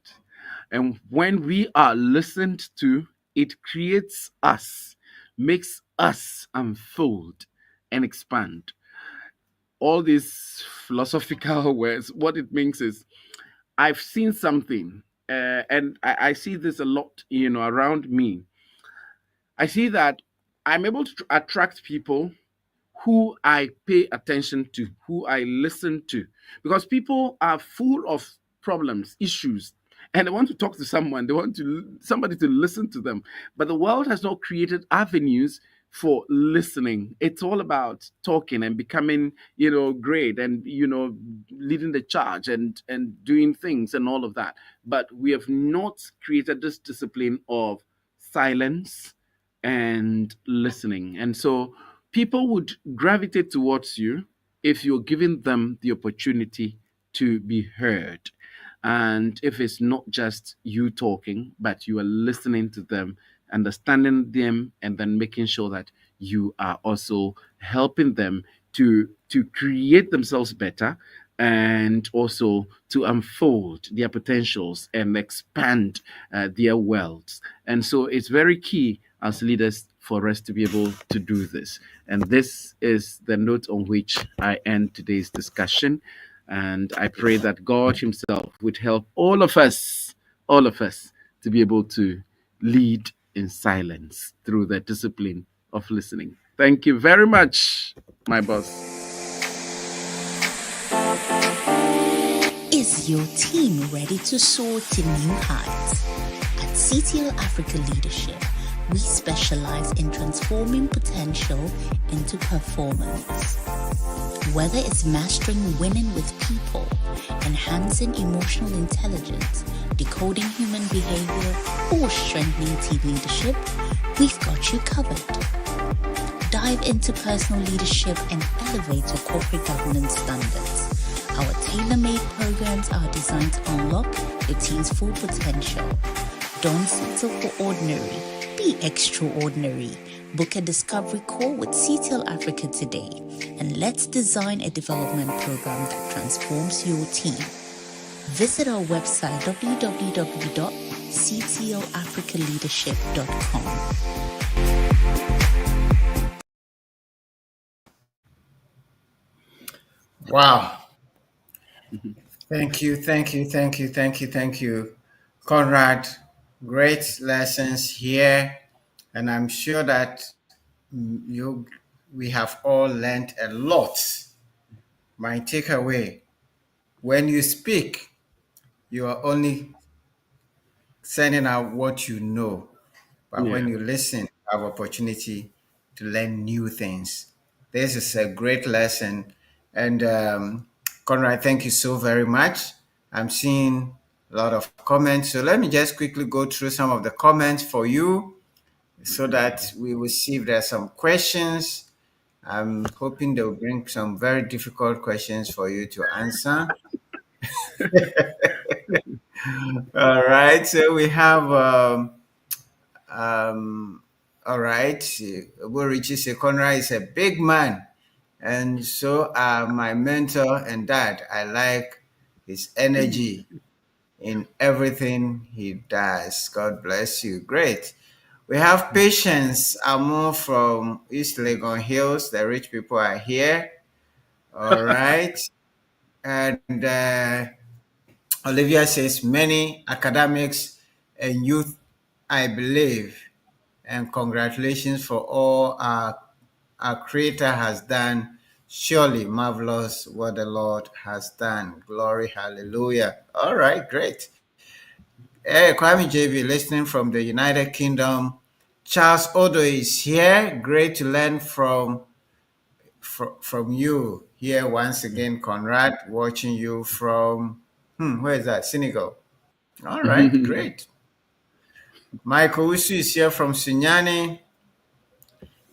And when we are listened to, it creates us, makes us unfold and expand. All these philosophical words, what it means is, I've seen something, and I see this a lot, around me. I see that I'm able to attract people who I pay attention to, who I listen to, because people are full of problems, issues, and they want to talk to someone. They want somebody to listen to them. But the world has not created avenues for listening. It's all about talking and becoming, great, and leading the charge and doing things and all of that. But we have not created this discipline of silence and listening. And so people would gravitate towards you if you're giving them the opportunity to be heard. And if it's not just you talking, but you are listening to them, understanding them, and then making sure that you are also helping them to create themselves better, and also to unfold their potentials and expand their worlds. And so it's very key as leaders for us to be able to do this. And this is the note on which I end today's discussion. And I pray that God Himself would help all of us, to be able to lead in silence through the discipline of listening. Thank you very much, my boss. Is your team ready to soar to new heights? At CTL Africa Leadership, we specialize in transforming potential into performance. Whether it's mastering winning with people, enhancing emotional intelligence, decoding human behavior, or strengthening team leadership, we've got you covered. Dive into personal leadership and elevate your corporate governance standards. Our tailor-made programs are designed to unlock your team's full potential. Don't settle for ordinary. Be extraordinary. Book a discovery call with CTL Africa today, and let's design a development program that transforms your team. Visit our website www.ctlafricaleadership.com. Wow. Thank you, Conrad. Great lessons here. And I'm sure that we have all learned a lot. My takeaway, when you speak, you are only sending out what you know. But when you listen, you have opportunity to learn new things. This is a great lesson. And Conrad, thank you so very much. I'm seeing a lot of comments. So let me just quickly go through some of the comments for you so that we will see if there are some questions. I'm hoping they'll bring some very difficult questions for you to answer. All right. So we have, um, all right. Richie Conrad is a big man. And so my mentor and dad. I like his energy in everything he does. God bless you. Great. We have Patience Amo from East Legon Hills. The rich people are here. All right. And Olivia says many academics and youth, I believe. And congratulations for all our Creator has done. Surely marvelous what the Lord has done. Glory, hallelujah. All right, great. Hey, Kwame JB, listening from the United Kingdom. Charles Odo is here. Great to learn from you here once again, Conrad. Watching you from where is that? Senegal. All right, great. Michael Usu is here from Sunyani.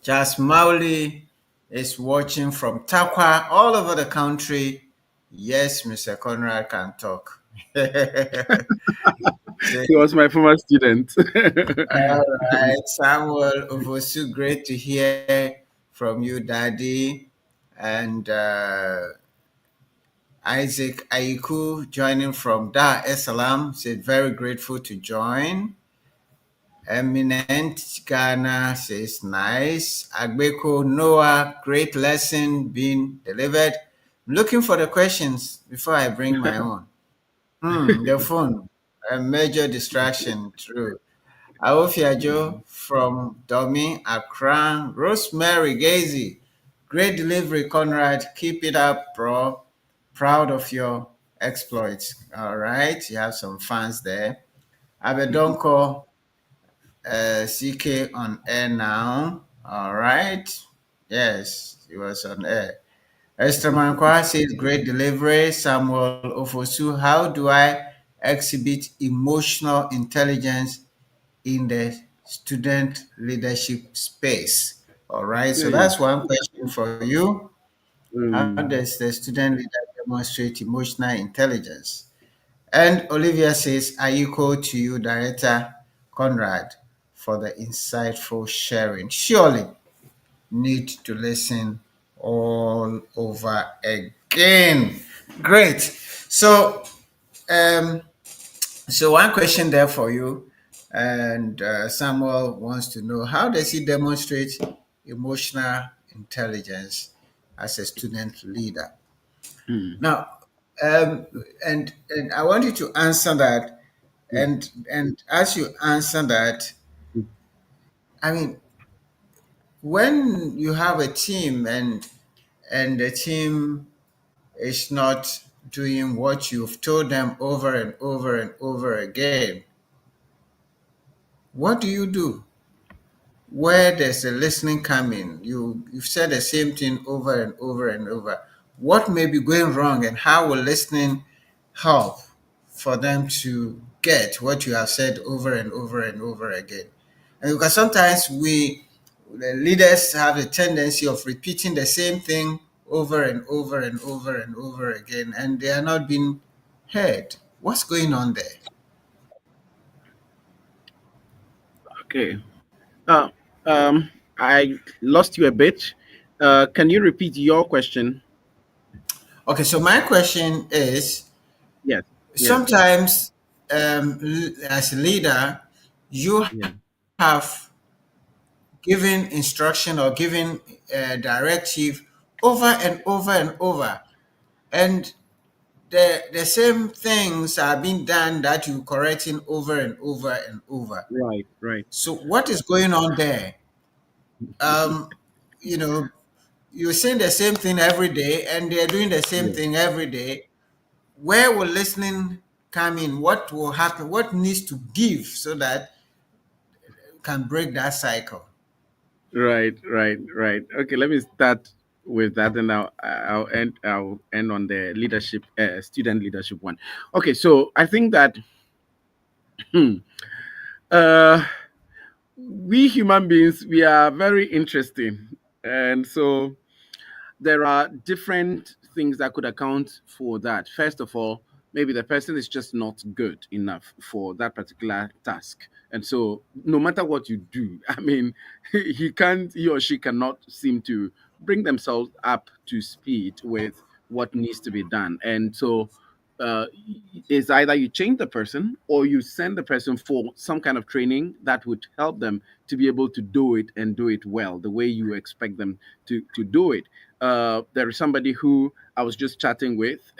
Jas Mauli is watching from Takwa, all over the country. Yes, Mr. Conrad can talk. So, He was my former student. all right, Samuel Ovosu, great to hear from you, Daddy. And Isaac Aiku joining from Dar es Salaam said, very grateful to join. Eminent Ghana says, nice. Agbeko Noah, great lesson being delivered. I'm looking for the questions before I bring my own. The phone, a major distraction, true. Aofiajo from Domi, Accra. Rosemary Gazy, great delivery, Conrad. Keep it up, bro. Proud of your exploits. All right, you have some fans there. Abedonko, CK on air now. All right. Yes, he was on air. Esther Mankwa says, great delivery. Samuel Ofosu, how do I exhibit emotional intelligence in the student leadership space? All right. So Hey. that's one question for you. How Mm. does the student leader demonstrate emotional intelligence? And Olivia says, I equal to you, Director Conrad, for the insightful sharing. Surely need to listen all over again. Great. So, um, so one question there for you, and Samuel wants to know how does he demonstrate emotional intelligence as a student leader? Mm. Now, and I want you to answer that, Mm. and as you answer that, I mean, when you have a team and the team is not doing what you've told them over and over and over again, what do you do? Where there's a listening coming, you've said the same thing over and over and over. What may be going wrong, and how will listening help for them to get what you have said over and over and over again? And because sometimes the leaders have a tendency of repeating the same thing over and over and over and over again, and they are not being heard. What's going on there? Okay. Uh, I lost you a bit. Can you repeat your question? Okay, so my question is, Yes. Yes. sometimes as a leader you Yeah. have given instruction or given a directive over and over and over, and the same things are being done that you correcting over and over and over. Right. Right. So what is going on there? um you know, you're saying the same thing every day and they're doing the same Yeah. thing every day. Where will listening come in? What will happen? What needs to give so that can break that cycle? Right. Right. Right. Okay. Let me start with that, and I'll end on the leadership, student leadership one. Okay. So I think that uh, we human beings, we are very interesting. And so there are different things that could account for that. First of all, maybe the person is just not good enough for that particular task. And so no matter what you do, I mean, he or she cannot seem to bring themselves up to speed with what needs to be done. And so is either you change the person or you send the person for some kind of training that would help them to be able to do it and do it well the way you expect them to do it. There is somebody who I was just chatting with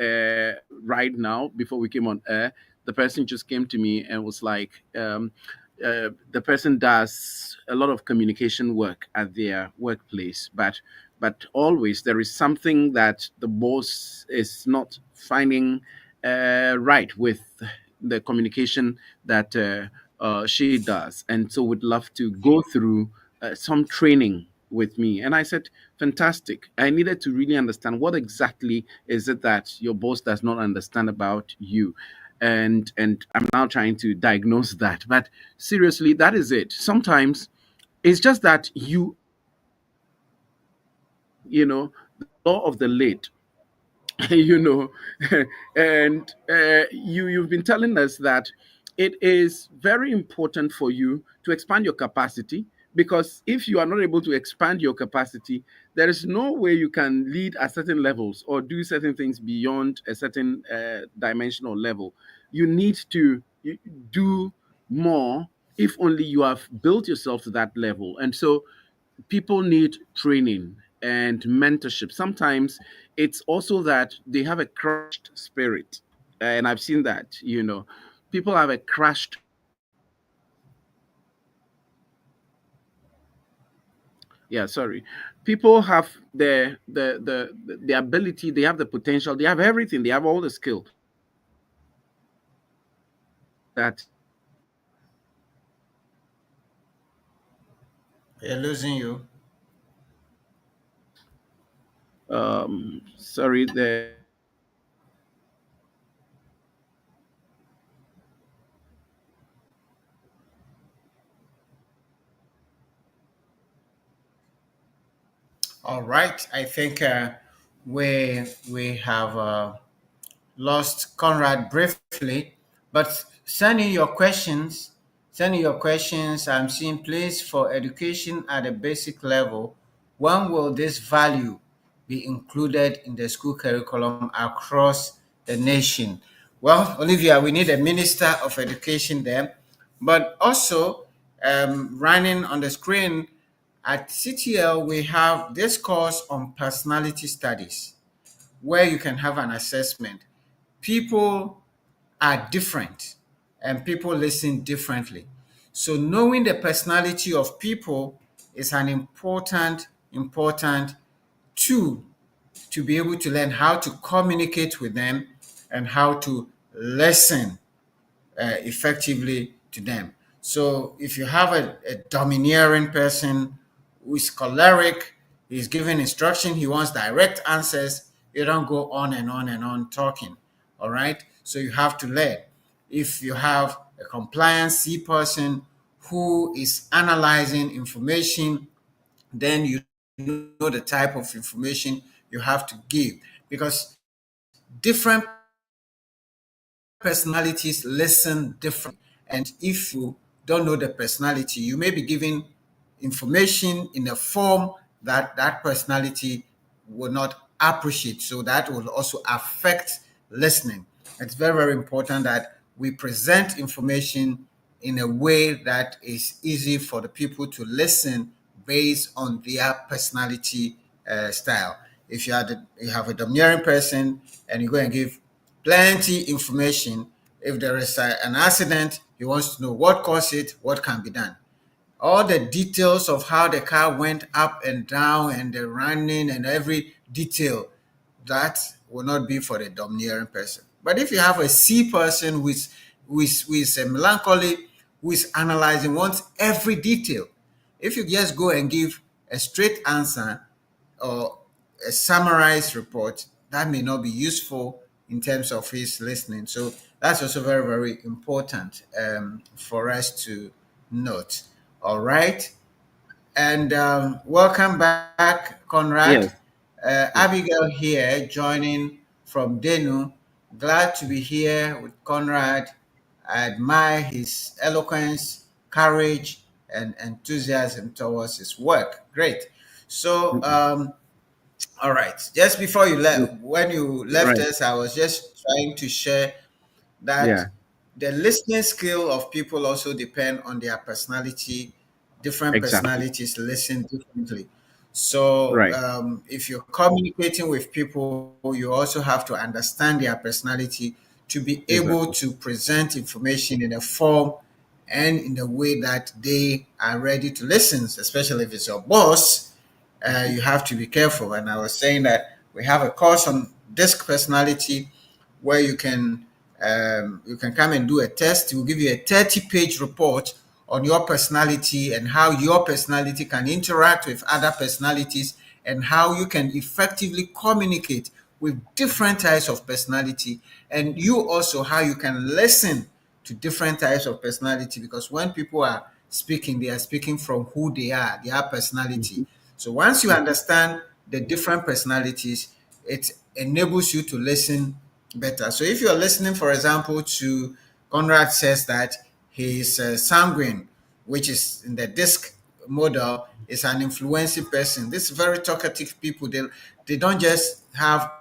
right now before we came on air. The person just came to me and was like, the person does a lot of communication work at their workplace, but always there is something that the boss is not finding right with the communication that she does, and so would love to go through some training with me. And I said, fantastic. I needed to really understand what exactly is it that your boss does not understand about you. And I'm now trying to diagnose that. But seriously, that is it. Sometimes it's just that the law of the late, you know and you've been telling us that it is very important for you to expand your capacity, because if you are not able to expand your capacity, there is no way you can lead at certain levels or do certain things beyond a certain dimension or level. You need to do more if only you have built yourself to that level. And so people need training and mentorship. Sometimes it's also that they have a crushed spirit. And I've seen that, people have a crushed, yeah, sorry. People have the ability, they have the potential, they have everything, they have all the skill that We're losing you. sorry, the All right. I think we have lost Conrad briefly, but send in your questions. I'm seeing place for education at a basic level. When will this value be included in the school curriculum across the nation? Well, Olivia, we need a minister of education there, but also running on the screen at CTL, we have this course on personality studies where you can have an assessment. People are different and people listen differently. So knowing the personality of people is an important tool to be able to learn how to communicate with them and how to listen effectively to them. So if you have a domineering person who is choleric, he's giving instruction, he wants direct answers, you don't go on and on and on talking. All right. So you have to learn. If you have a compliance C person who is analyzing information, then you know the type of information you have to give, because different personalities listen different. And if you don't know the personality, you may be giving information in a form that that personality will not appreciate. So that will also affect listening. It's very, very important that we present information in a way that is easy for the people to listen based on their personality style. If you have a domineering person and you go and give plenty information. If there is an accident, he wants to know what caused it, what can be done. All the details of how the car went up and down and the running and every detail, that will not be for the domineering person. But if you have a C person who is a melancholy, who is analyzing, wants every detail, if you just go and give a straight answer or a summarized report, that may not be useful in terms of his listening. So that's also very, very important for us to note. All right. And welcome back, Conrad. Yes. Yeah. Abigail here, joining from Denu. Glad to be here with Conrad. I admire his eloquence, courage, and enthusiasm towards his work. Great. So, Mm. all right. Just before you Mm. left, when you left Right. us, I was just trying to share that Yeah. the listening skill of people also depend on their personality. Different Exactly. personalities listen differently. So Right. if you're communicating with people, you also have to understand their personality to be able Exactly. to present information in a form and in the way that they are ready to listen, especially if it's your boss. Mhm. You have to be careful. And I was saying that we have a course on disc personality where you can come and do a test. We'll give you a 30-page report on your personality and how your personality can interact with other personalities and how you can effectively communicate with different types of personality, and you also how you can listen to different types of personality, because when people are speaking, they are speaking from who they are, their personality. Mhm. So once you Mhm. understand the different personalities, it enables you to listen better. So if you're listening, for example, to Conrad says that he's sanguine, which is in the disc model, is an influential person. This very talkative people, they don't just have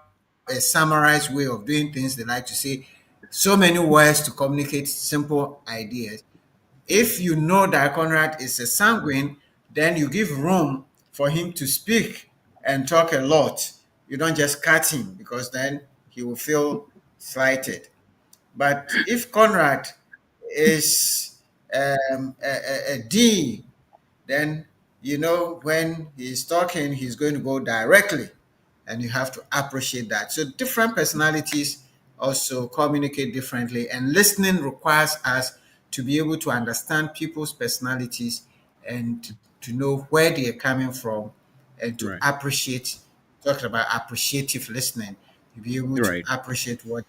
a summarized way of doing things. They like to say so many words to communicate simple ideas. If you know that Conrad is a sanguine, then you give room for him to speak and talk a lot. You don't just cut him, because then he will feel slighted. But if Conrad is a D, then you know when he's talking, he's going to go directly, and you have to appreciate that. So different personalities also communicate differently, and listening requires us to be able to understand people's personalities and to know where they are coming from, and to Right. appreciate. Talking about appreciative listening, to be able to Right. appreciate what.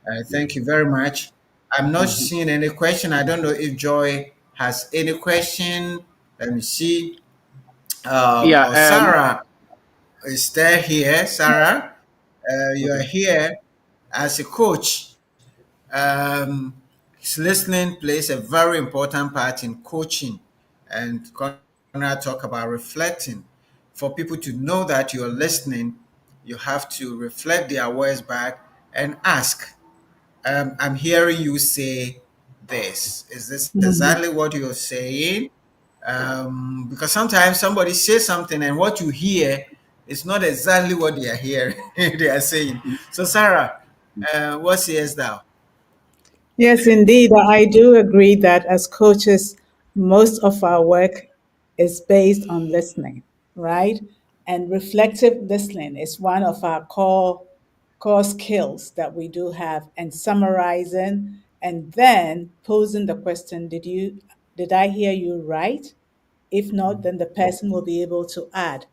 Yeah. Thank you very much. I'm not Mhm. seeing any question. I don't know if Joy has any question. Let me see. Yeah. Or Sarah is there here. Sarah, you are Okay. here as a coach. Listening plays a very important part in coaching. And Conrad talk about reflecting. For people to know that you're listening, you have to reflect their words back and ask, I'm hearing you say this. Is this exactly Mhm. what you're saying? Because sometimes somebody says something and what you hear is not exactly what they are hearing, they are saying. So, Sarah, what sayest thou? Yes, indeed. I do agree that as coaches, most of our work is based on listening, right? And reflective listening is one of our core skills that we do have, and summarizing and then posing the question, did I hear you right? If not, then the person will be able to add.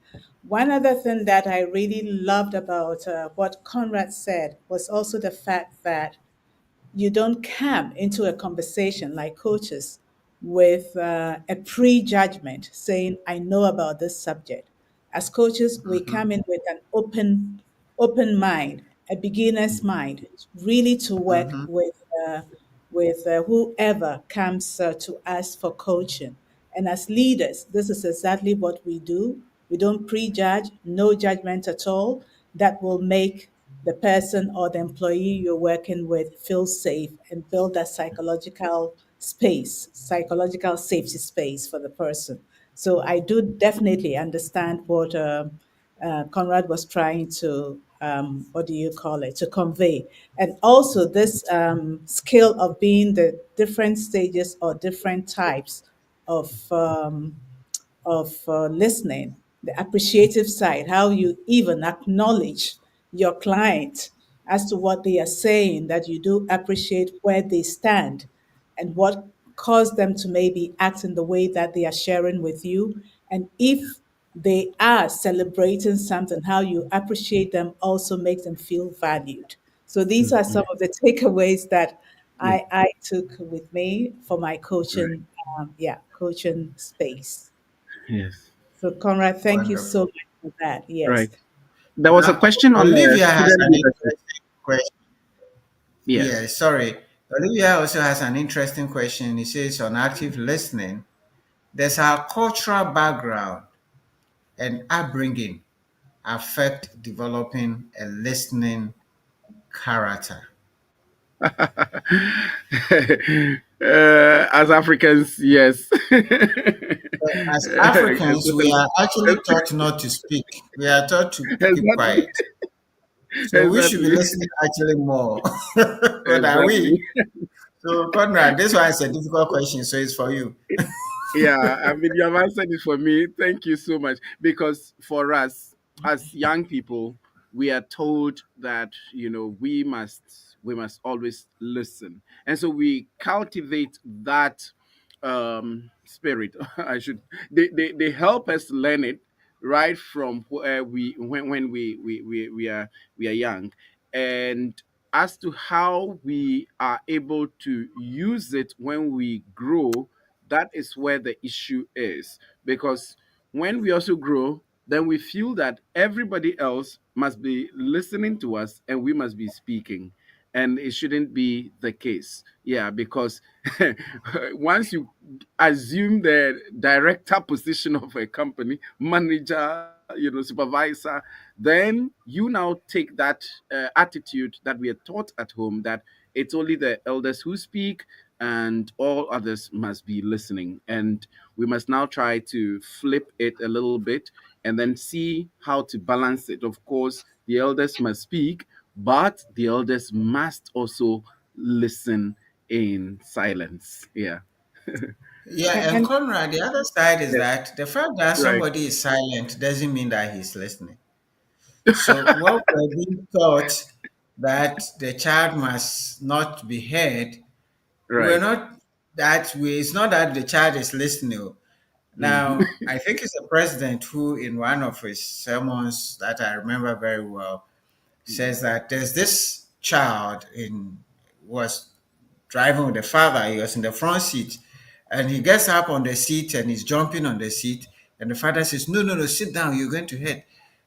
One other thing that I really loved about what Conrad said was also the fact that you don't come into a conversation like coaches with a prejudgment saying, I know about this subject. As coaches, we come in with an open mind, a beginner's mind, really to work Mm-hmm. with whoever comes to us for coaching. And as leaders, this is exactly what we do. We don't prejudge, no judgment at all. That will make the person or the employee you're working with feel safe and build that psychological safety space for the person. So I do definitely understand what Conrad was trying to, what do you call it, to convey. And also this skill of being the different stages or different types of listening, the appreciative side, how you even acknowledge your client as to what they are saying, that you do appreciate where they stand and what caused them to maybe act in the way that they are sharing with you. And if they are celebrating something, how you appreciate them also makes them feel valued. So these are Mhm. some of the takeaways that Yeah. I took with me for my Right. coaching, coaching space. Yes. So, Conrad, thank you so Wonderful. much for that. Yes. Right. There was a Now, question on Olivia has student an leadership. interesting question. Yeah, Yes. sorry. Olivia also has an interesting question. It says on active listening, does our cultural background and upbringing affect developing a listening character? As Africans, yes. As Africans, we are actually taught not to speak. We are taught to keep Exactly. quiet. So we should be Exactly. listening actually more. But are we? Exactly. So, Conrad, this one is a difficult question, so it's for you. Yeah, I mean, you have answered it for me. Thank you so much. Because for us, as young people, we are told that we must always listen, and so we cultivate that spirit. I should. They help us learn it right from where when we are young, and as to how we are able to use it when we grow, that is where the issue is. Because when we also grow, then we feel that everybody else must be listening to us and we must be speaking. And it shouldn't be the case. Yeah, because once you assume the director position of a company, manager, supervisor, then you now take that attitude that we are taught at home, that it's only the elders who speak and all others must be listening. And we must now try to flip it a little bit and then see how to balance it. Of course, the elders must speak, but the elders must also listen in silence. Yeah. Yeah, and And Conrad, the other side is Yes. that the fact that Right. somebody is silent doesn't mean that he's listening. So, what we're being taught that the child must not be heard, we're Right. not that way. It's not that the child is listening. Mhm. Now, I think it's the president who, in one of his sermons that I remember very well, says that there's this child in was driving with the father. He was in the front seat, and he gets up on the seat and he's jumping on the seat. And the father says, "No, no, no, sit down. You're going to hit."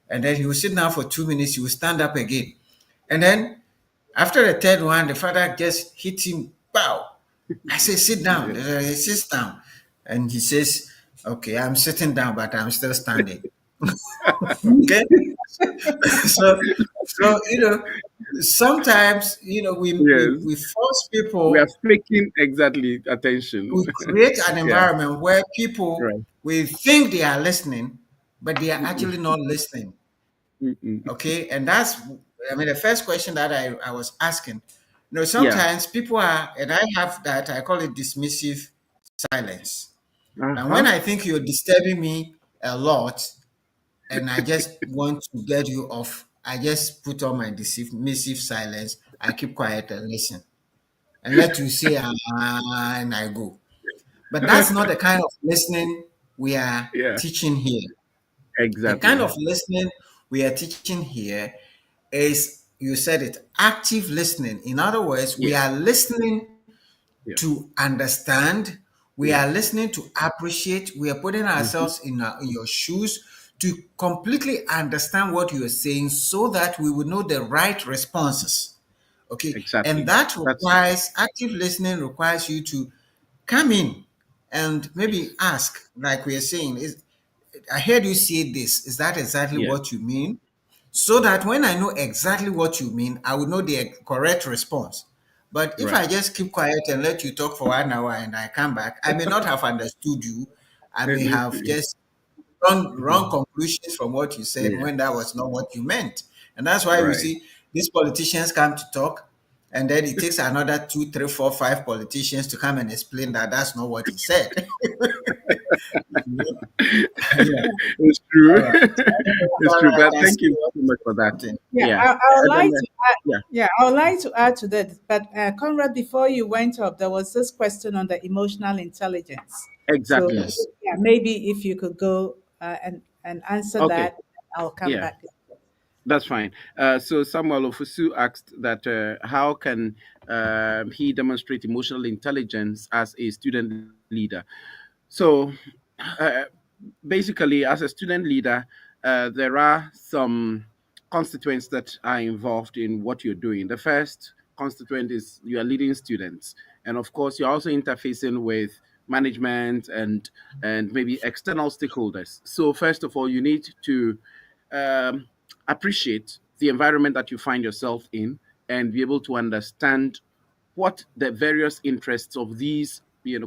And then he will sit down for 2 minutes. He will stand up again, and then after the third one, the father just hit him. Wow! I say, "Sit down." Yeah. He sits down, and he says, "Okay, I'm sitting down, but I'm still standing." Okay, so sometimes we Yes. force We are people. speaking exactly attention. We create an Yeah. environment where people Right. will think they are listening, but they are Mm-mm. actually not listening. Mm-mm. Okay, and that's, I mean, the first question that I was asking. Yeah. Sometimes people are, and I have that, I call it dismissive silence. Now, when Uh-huh. I think you're disturbing me a lot, and I just want to get you off, I just put on my dismissive silence. I keep quiet and listen, and let you say, and I go. But that's not the kind of listening we are Yeah. teaching here. The kind Exactly. of listening we are teaching here is, you said it, active listening. In other words, we Yeah. are listening Yeah. to understand, we Yeah. are listening to appreciate, we are putting Hmm. ourselves in your shoes to completely understand what you are saying so that we will know the right responses. Okay. And Exactly. that That's it. requires active listening, requires you to come in and maybe Yes. ask, like we are saying, I heard you say this. Is that exactly Yeah. what you mean? So that when I know exactly what you mean, I will know the correct response. But if I Right. just keep quiet and let you talk for 1 hour and I come back, I may not have understood you. I may have Anything. just wrong Mhm. conclusions from what you said Yeah. when that was not what you meant. And that's why you Right. see these politicians come to talk, and then it takes another two, three, four, five politicians to come and explain that that's not what he said. Yeah. It's true. All right. So I don't know if It's true. I But can thank see you what so much for that. something. yeah, Yeah. I would And then, like to add, yeah, yeah, I would like to add to that. But Conrad, before you went up, there was this question on the emotional intelligence. So exactly. Yes. yeah, maybe if you could go and answer Okay. that, I'll come Yeah. back. That's fine. So Samuel Ofusu asked that how can he demonstrate emotional intelligence as a student leader? So, uh, basically, as a student leader, there are some constituents that are involved in what you're doing. The first constituent is you are leading students, and of course, you're also interfacing with management and maybe external stakeholders. So, first of all, you need to um, appreciate the environment that you find yourself in and be able to understand what the various interests of these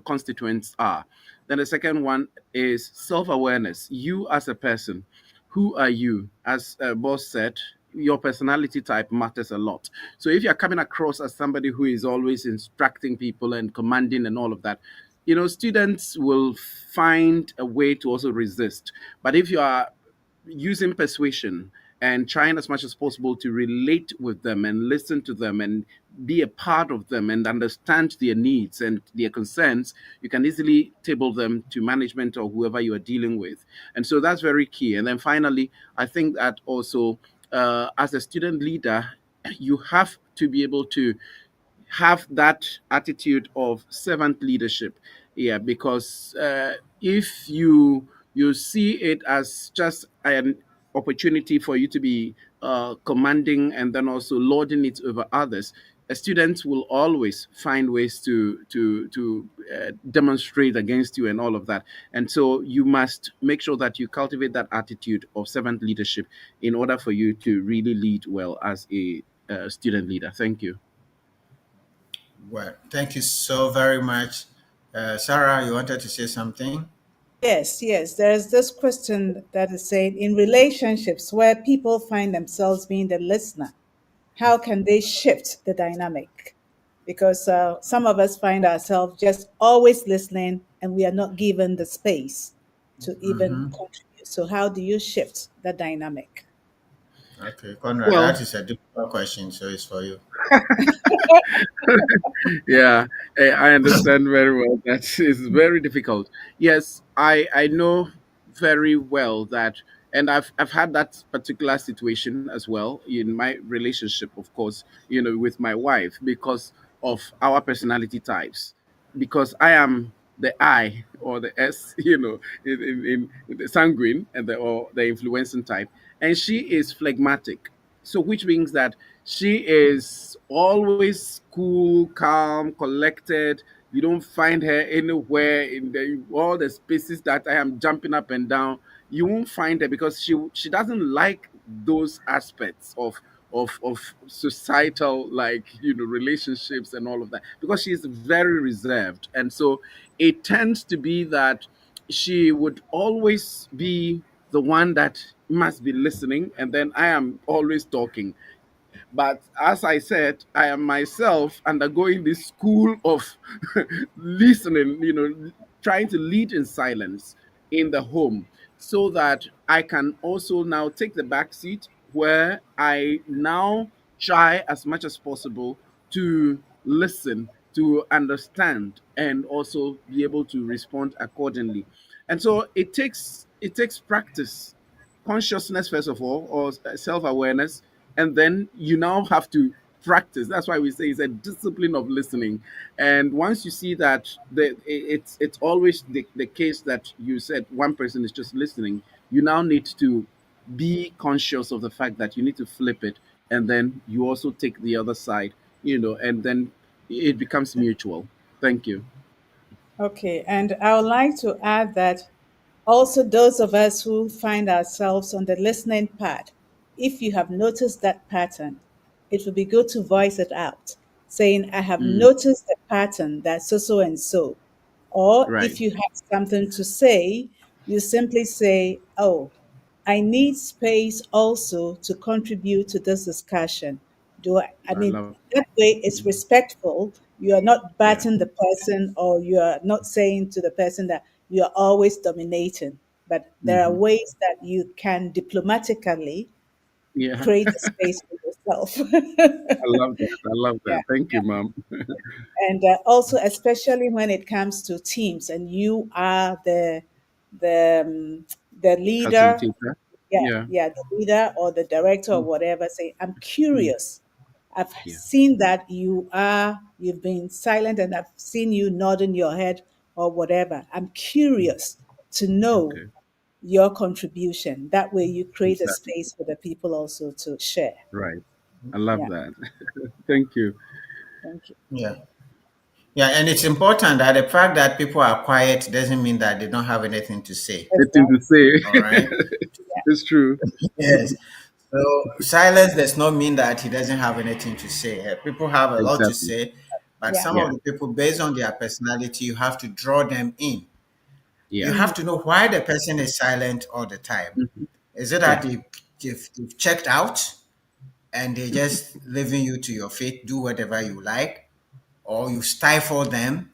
constituents are. Then the second one is self-awareness. You as a person, who are you? As boss said, your personality type matters a lot. So if you're coming across as somebody who is always instructing people and commanding and all of that, students will find a way to also resist. But if you are using persuasion and trying as much as possible to relate with them and listen to them and be a part of them and understand their needs and their concerns, you can easily table them to management or whoever you are dealing with. And so that's very key. And then finally, I think that also, as a student leader, you have to be able to have that attitude of servant leadership. Yeah, because if you see it as just an opportunity for you to be commanding and then also lording it over others, students will always find ways to demonstrate against you and all of that. And so you must make sure that you cultivate that attitude of servant leadership in order for you to really lead well as a student leader. Thank you. Well, thank you so very much. Sarah, you wanted to say something? Yes, yes. There's this question that is saying in relationships where people find themselves being the listener, how can they shift the dynamic? Because some of us find ourselves just always listening and we are not given the space to even Mm-hmm. contribute. So, how do you shift the dynamic? Okay, Conrad, Well, that is a difficult question, so it's for you. yeah, I understand very well. That is very difficult. Yes, I know very well that, and I've had that particular situation as well in my relationship, of course, with my wife because of our personality types. Because I am the I or the S, in the sanguine and the influencing type, and she is phlegmatic. So, which means that she is always cool, calm, collected. You don't find her anywhere in all the spaces that I am jumping up and down. You won't find her because she doesn't like those aspects of societal, like, relationships and all of that, because she's very reserved. And so it tends to be that she would always be the one that must be listening, and then I am always talking. But as I said, I am myself undergoing this school of listening, trying to lead in silence in the home so that I can also now take the back seat where I now try as much as possible to listen, to understand, and also be able to respond accordingly. And so it takes practice, consciousness first of all, or self-awareness, and then you now have to practice. That's why we say it's a discipline of listening. And once you see that it's always the case that you said one person is just listening, you now need to be conscious of the fact that you need to flip it, and then you also take the other side, and then it becomes mutual. Thank you. Okay, and I would like to add that also those of us who find ourselves on the listening part, if you have noticed that pattern, it would be good to voice it out, saying, I have Mm, noticed the pattern that so, so, and so. Or right. if you have something to say, you simply say, oh, I need space also to contribute to this discussion. I I mean, love that way it's Mhm. respectful. You are not Yeah. batting the person, or you are not saying to the person that you are always dominating. But there are Hmm. ways that you can diplomatically Yeah. create a space for yourself. I love that. I love Yeah. that. Thank you, mom. And also, especially when it comes to teams, and you are the leader. Facilitator. Yeah, Yeah. yeah, the leader or the director or Mm, whatever, say, I'm mm, curious. I've yeah. seen that you've been silent, and I've seen you nodding your head or whatever. I'm Mm, curious to know okay. your contribution. That way you create a Exactly. space for the people also to share. Right. I love Yeah. that. Thank you. Thank you. Yeah. Yeah, and it's important that the fact that people are quiet doesn't mean that they don't have anything to say. Nothing Exactly. to say. All right. It's true. Yes. So silence does not mean that he doesn't have anything to say. People have a lot to Exactly. say, but Yeah. some Yeah. of the people, based on their personality, you have to draw them in. You Yeah. have to know why the person is silent all the time. Mhm. Is it Yeah. that they've checked out and they just leaving you to your fate, do whatever you like, or you stifle them,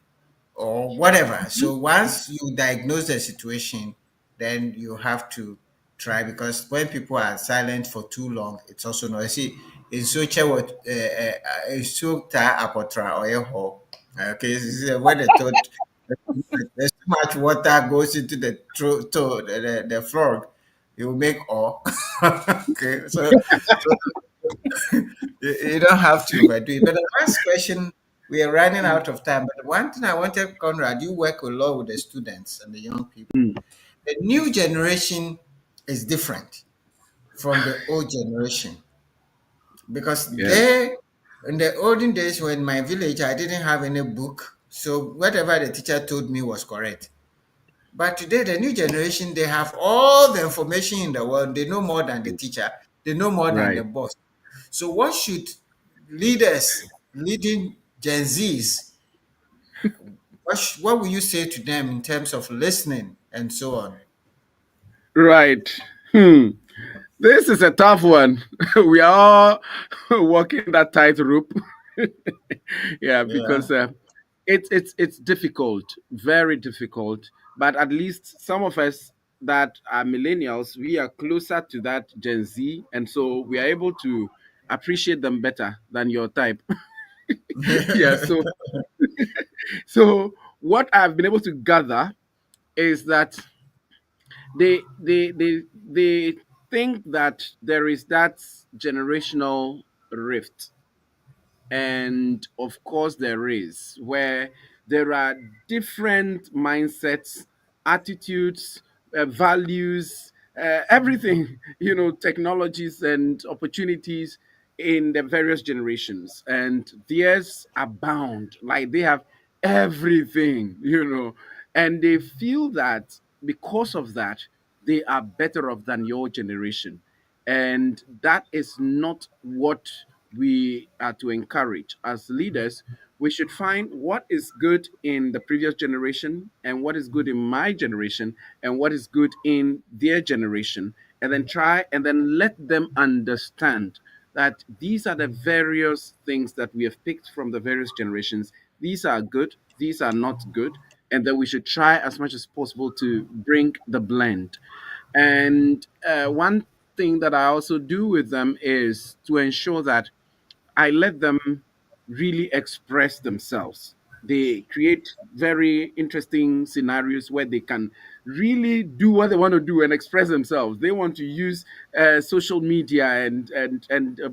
or whatever. So once you diagnose the situation, then you have to try, because when people are silent for too long, it's also no. See, in such a what so apotra or okay, this is when they thought there's too much water goes into the throat, to the frog, it will make all. Okay, so you don't have to overdo it. But the last question, we are running out of time. But one thing I wanted, Conrad, you work a lot with the students and the young people. Mm. The new generation is different from the old generation, because Yeah. in the olden days, when my village, I didn't have any book. So whatever the teacher told me was correct. But today, the new generation, they have all the information in the world. They know more than the teacher. They know more than the Right. boss. So, what should leaders leading Gen Zs, what will you say to them in terms of listening and so on? Right. Hmm. This is a tough one. We are all walking that tightrope. Yeah, Yeah. because it's difficult, very difficult. But at least some of us that are millennials, we are closer to that Gen Z, and so we are able to appreciate them better than your type. Yeah. So what I've been able to gather is that they think that there is that generational rift, and of course there is, where there are different mindsets, attitudes, values, everything, technologies and opportunities in the various generations, and theirs abound, like they have everything, and they feel that because of that they are better off than your generation, and that is not what we are to encourage. As leaders, we should find what is good in the previous generation and what is good in my generation and what is good in their generation, and then try and then let them understand that these are the various things that we have picked from the various generations. These are good, these are not good, and that we should try as much as possible to bring the blend. And one thing that I also do with them is to ensure that I let them really express themselves. They create very interesting scenarios where they can really do what they want to do and express themselves. They want to use social media and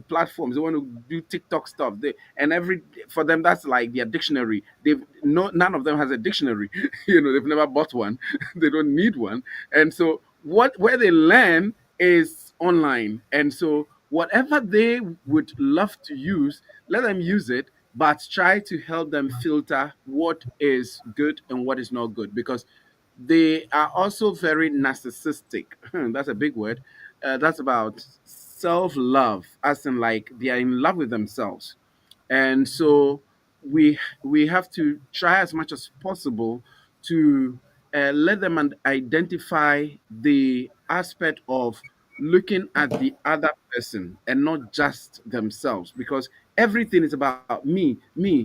platforms. They want to do TikTok stuff. And every for them that's like their dictionary. They've no none of them has a dictionary. They've never bought one. They don't need one. And so where they learn is online. And so whatever they would love to use, let them use it, but try to help them filter what is good and what is not good, because they are also very narcissistic. That's a big word. That's about self love, as in like they are in love with themselves. And so we have to try as much as possible to let them identify the aspect of looking at the other person and not just themselves, because everything is about me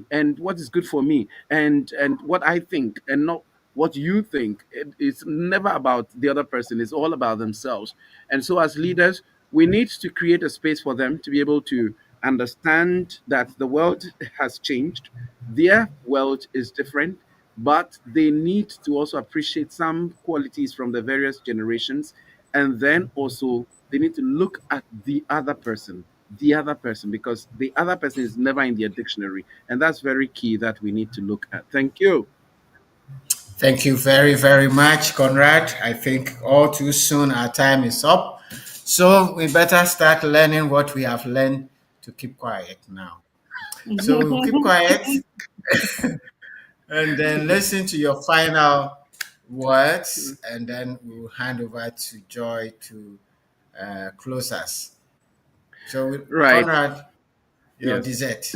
and what is good for me and what I think, and not what you think. It's never about the other person, it's all about themselves. And so as leaders, we need to create a space for them to be able to understand that the world has changed, their world is different, but they need to also appreciate some qualities from the various generations. And then also, they need to look at the other person, because the other person is never in their dictionary. And that's very key that we need to look at. Thank you. Thank you very, very much, Conrad. I think all too soon our time is up. So we better start learning what we have learned to keep quiet now. So we'll keep quiet and then listen to your final words, and then we'll hand over to Joy to close us. So, Right. Conrad, your Yes. dessert.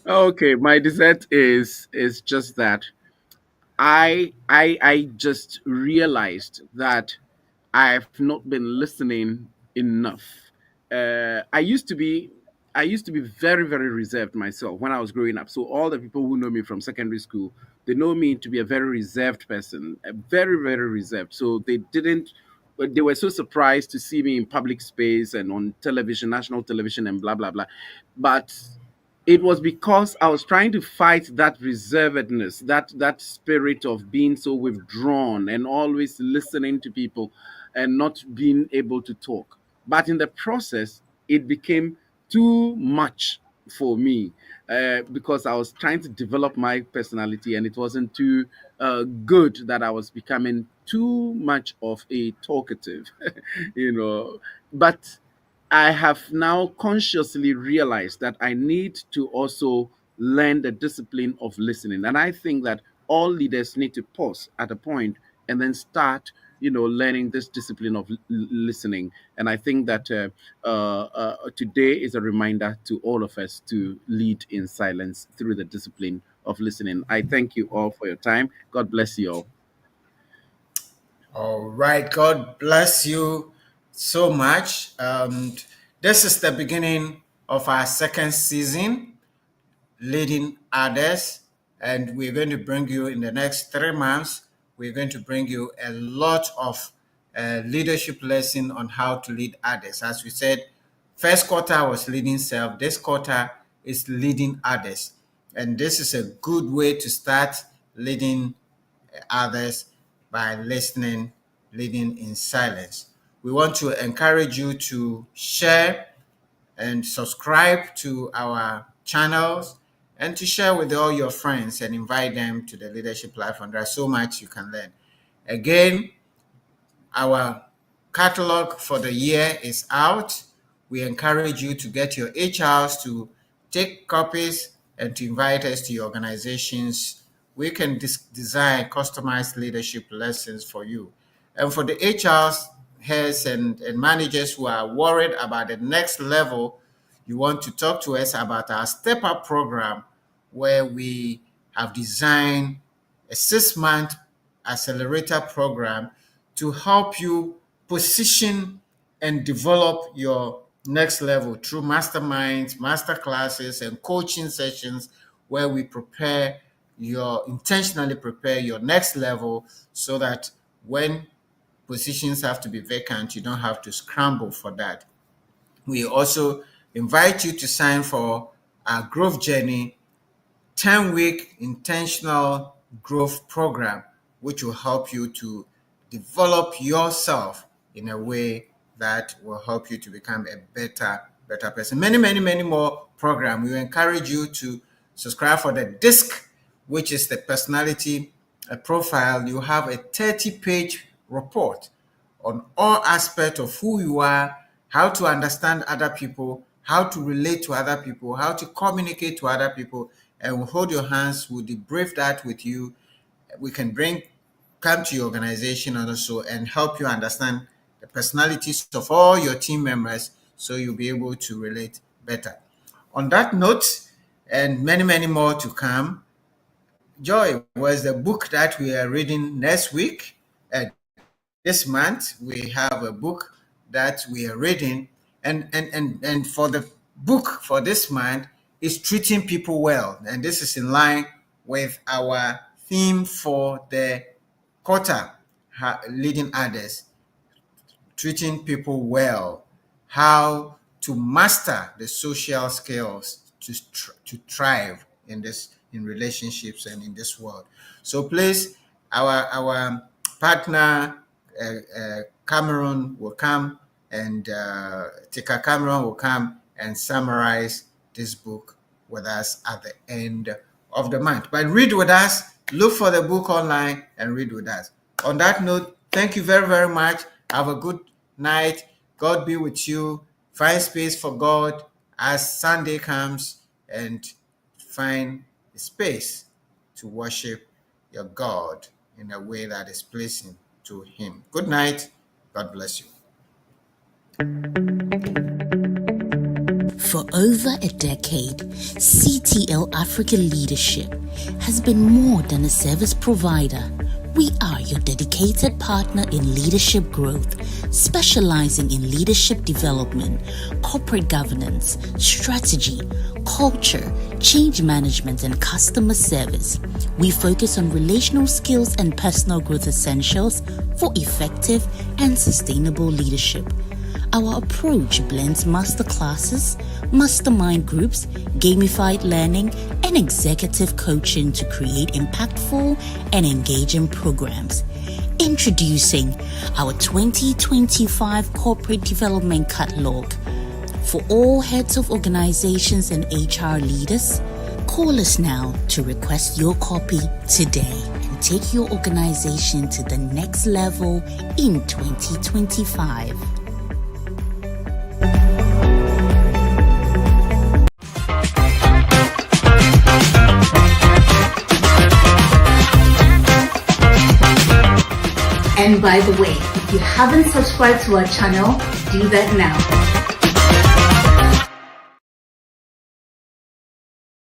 Okay. My dessert is just that I just realized that I've not been listening enough. I used to be very very reserved myself when I was growing up. So all the people who know me from secondary school, they know me to be a very reserved person, very very reserved. So they didn't. But they were so surprised to see me in public space and on television, national television, and blah blah blah. But it was because I was trying to fight that reservedness, that spirit of being so withdrawn and always listening to people and not being able to talk. But in the process, it became too much for me because I was trying to develop my personality, and it wasn't too good that I was becoming too much of a talkative, you know. But I have now consciously realized that I need to also learn the discipline of listening. And I think that all leaders need to pause at a point and then start, learning this discipline of listening. And I think that today is a reminder to all of us to lead in silence through the discipline of listening. I thank you all for your time. God bless you all. All right. God bless you so much. This is the beginning of our second season, Leading Others. And we're going to bring you in the next 3 months, we're going to bring you a lot of leadership lesson on how to lead others. As we said, first quarter was leading self. This quarter is leading others. And this is a good way to start leading others by listening, leading in silence. We want to encourage you to share and subscribe to our channels and to share with all your friends and invite them to the leadership platform. There's so much you can learn. Again, our catalog for the year is out. We encourage you to get your HRs to take copies and to invite us to your organizations. We can design customized leadership lessons for you. And for the HRs, heads, and managers who are worried about the next level, you want to talk to us about our Step Up program, where we have designed a 6-month accelerator program to help you position and develop your next level through masterminds, master classes, and coaching sessions where we intentionally prepare your next level so that when positions have to be vacant, you don't have to scramble for that. We also invite you to sign for our growth journey 10-week intentional growth program, which will help you to develop yourself in a way that will help you to become a better person. Many, many, many more programs. We encourage you to subscribe for the disc, which is the personality profile. You have a 30-page report on all aspects of who you are, how to understand other people, how to relate to other people, how to communicate to other people, and we'll hold your hands, we'll debrief that with you. We can come to your organization also and help you understand the personalities of all your team members so you'll be able to relate better. On that note, and many, many more to come, Joy, was the book that we are reading next week. This month, we have a book that we are reading. And for the book for this month is Treating People Well. And this is in line with our theme for the quarter, Leading Others, treating people well, how to master the social skills to thrive in relationships and in this world. So please, our partner Cameron will come and Tika Cameron will come and summarize this book with us at the end of the month. But read with us look for the book online and read with us. On that note, thank you very, very much. Have a good night. God be with you. Find space for God as Sunday comes, and find a space to worship your God in a way that is pleasing to Him. Good night. God bless you. For over a decade, CTL Africa Leadership has been more than a service provider. We are your dedicated partner in leadership growth, specializing in leadership development, corporate governance, strategy, culture, change management, and customer service. We focus on relational skills and personal growth essentials for effective and sustainable leadership. Our approach blends masterclasses, mastermind groups, gamified learning, and executive coaching to create impactful and engaging programs. Introducing our 2025 Corporate Development Catalog. For all heads of organizations and HR leaders, call us now to request your copy today and take your organization to the next level in 2025. And by the way, if you haven't subscribed to our channel, do that now.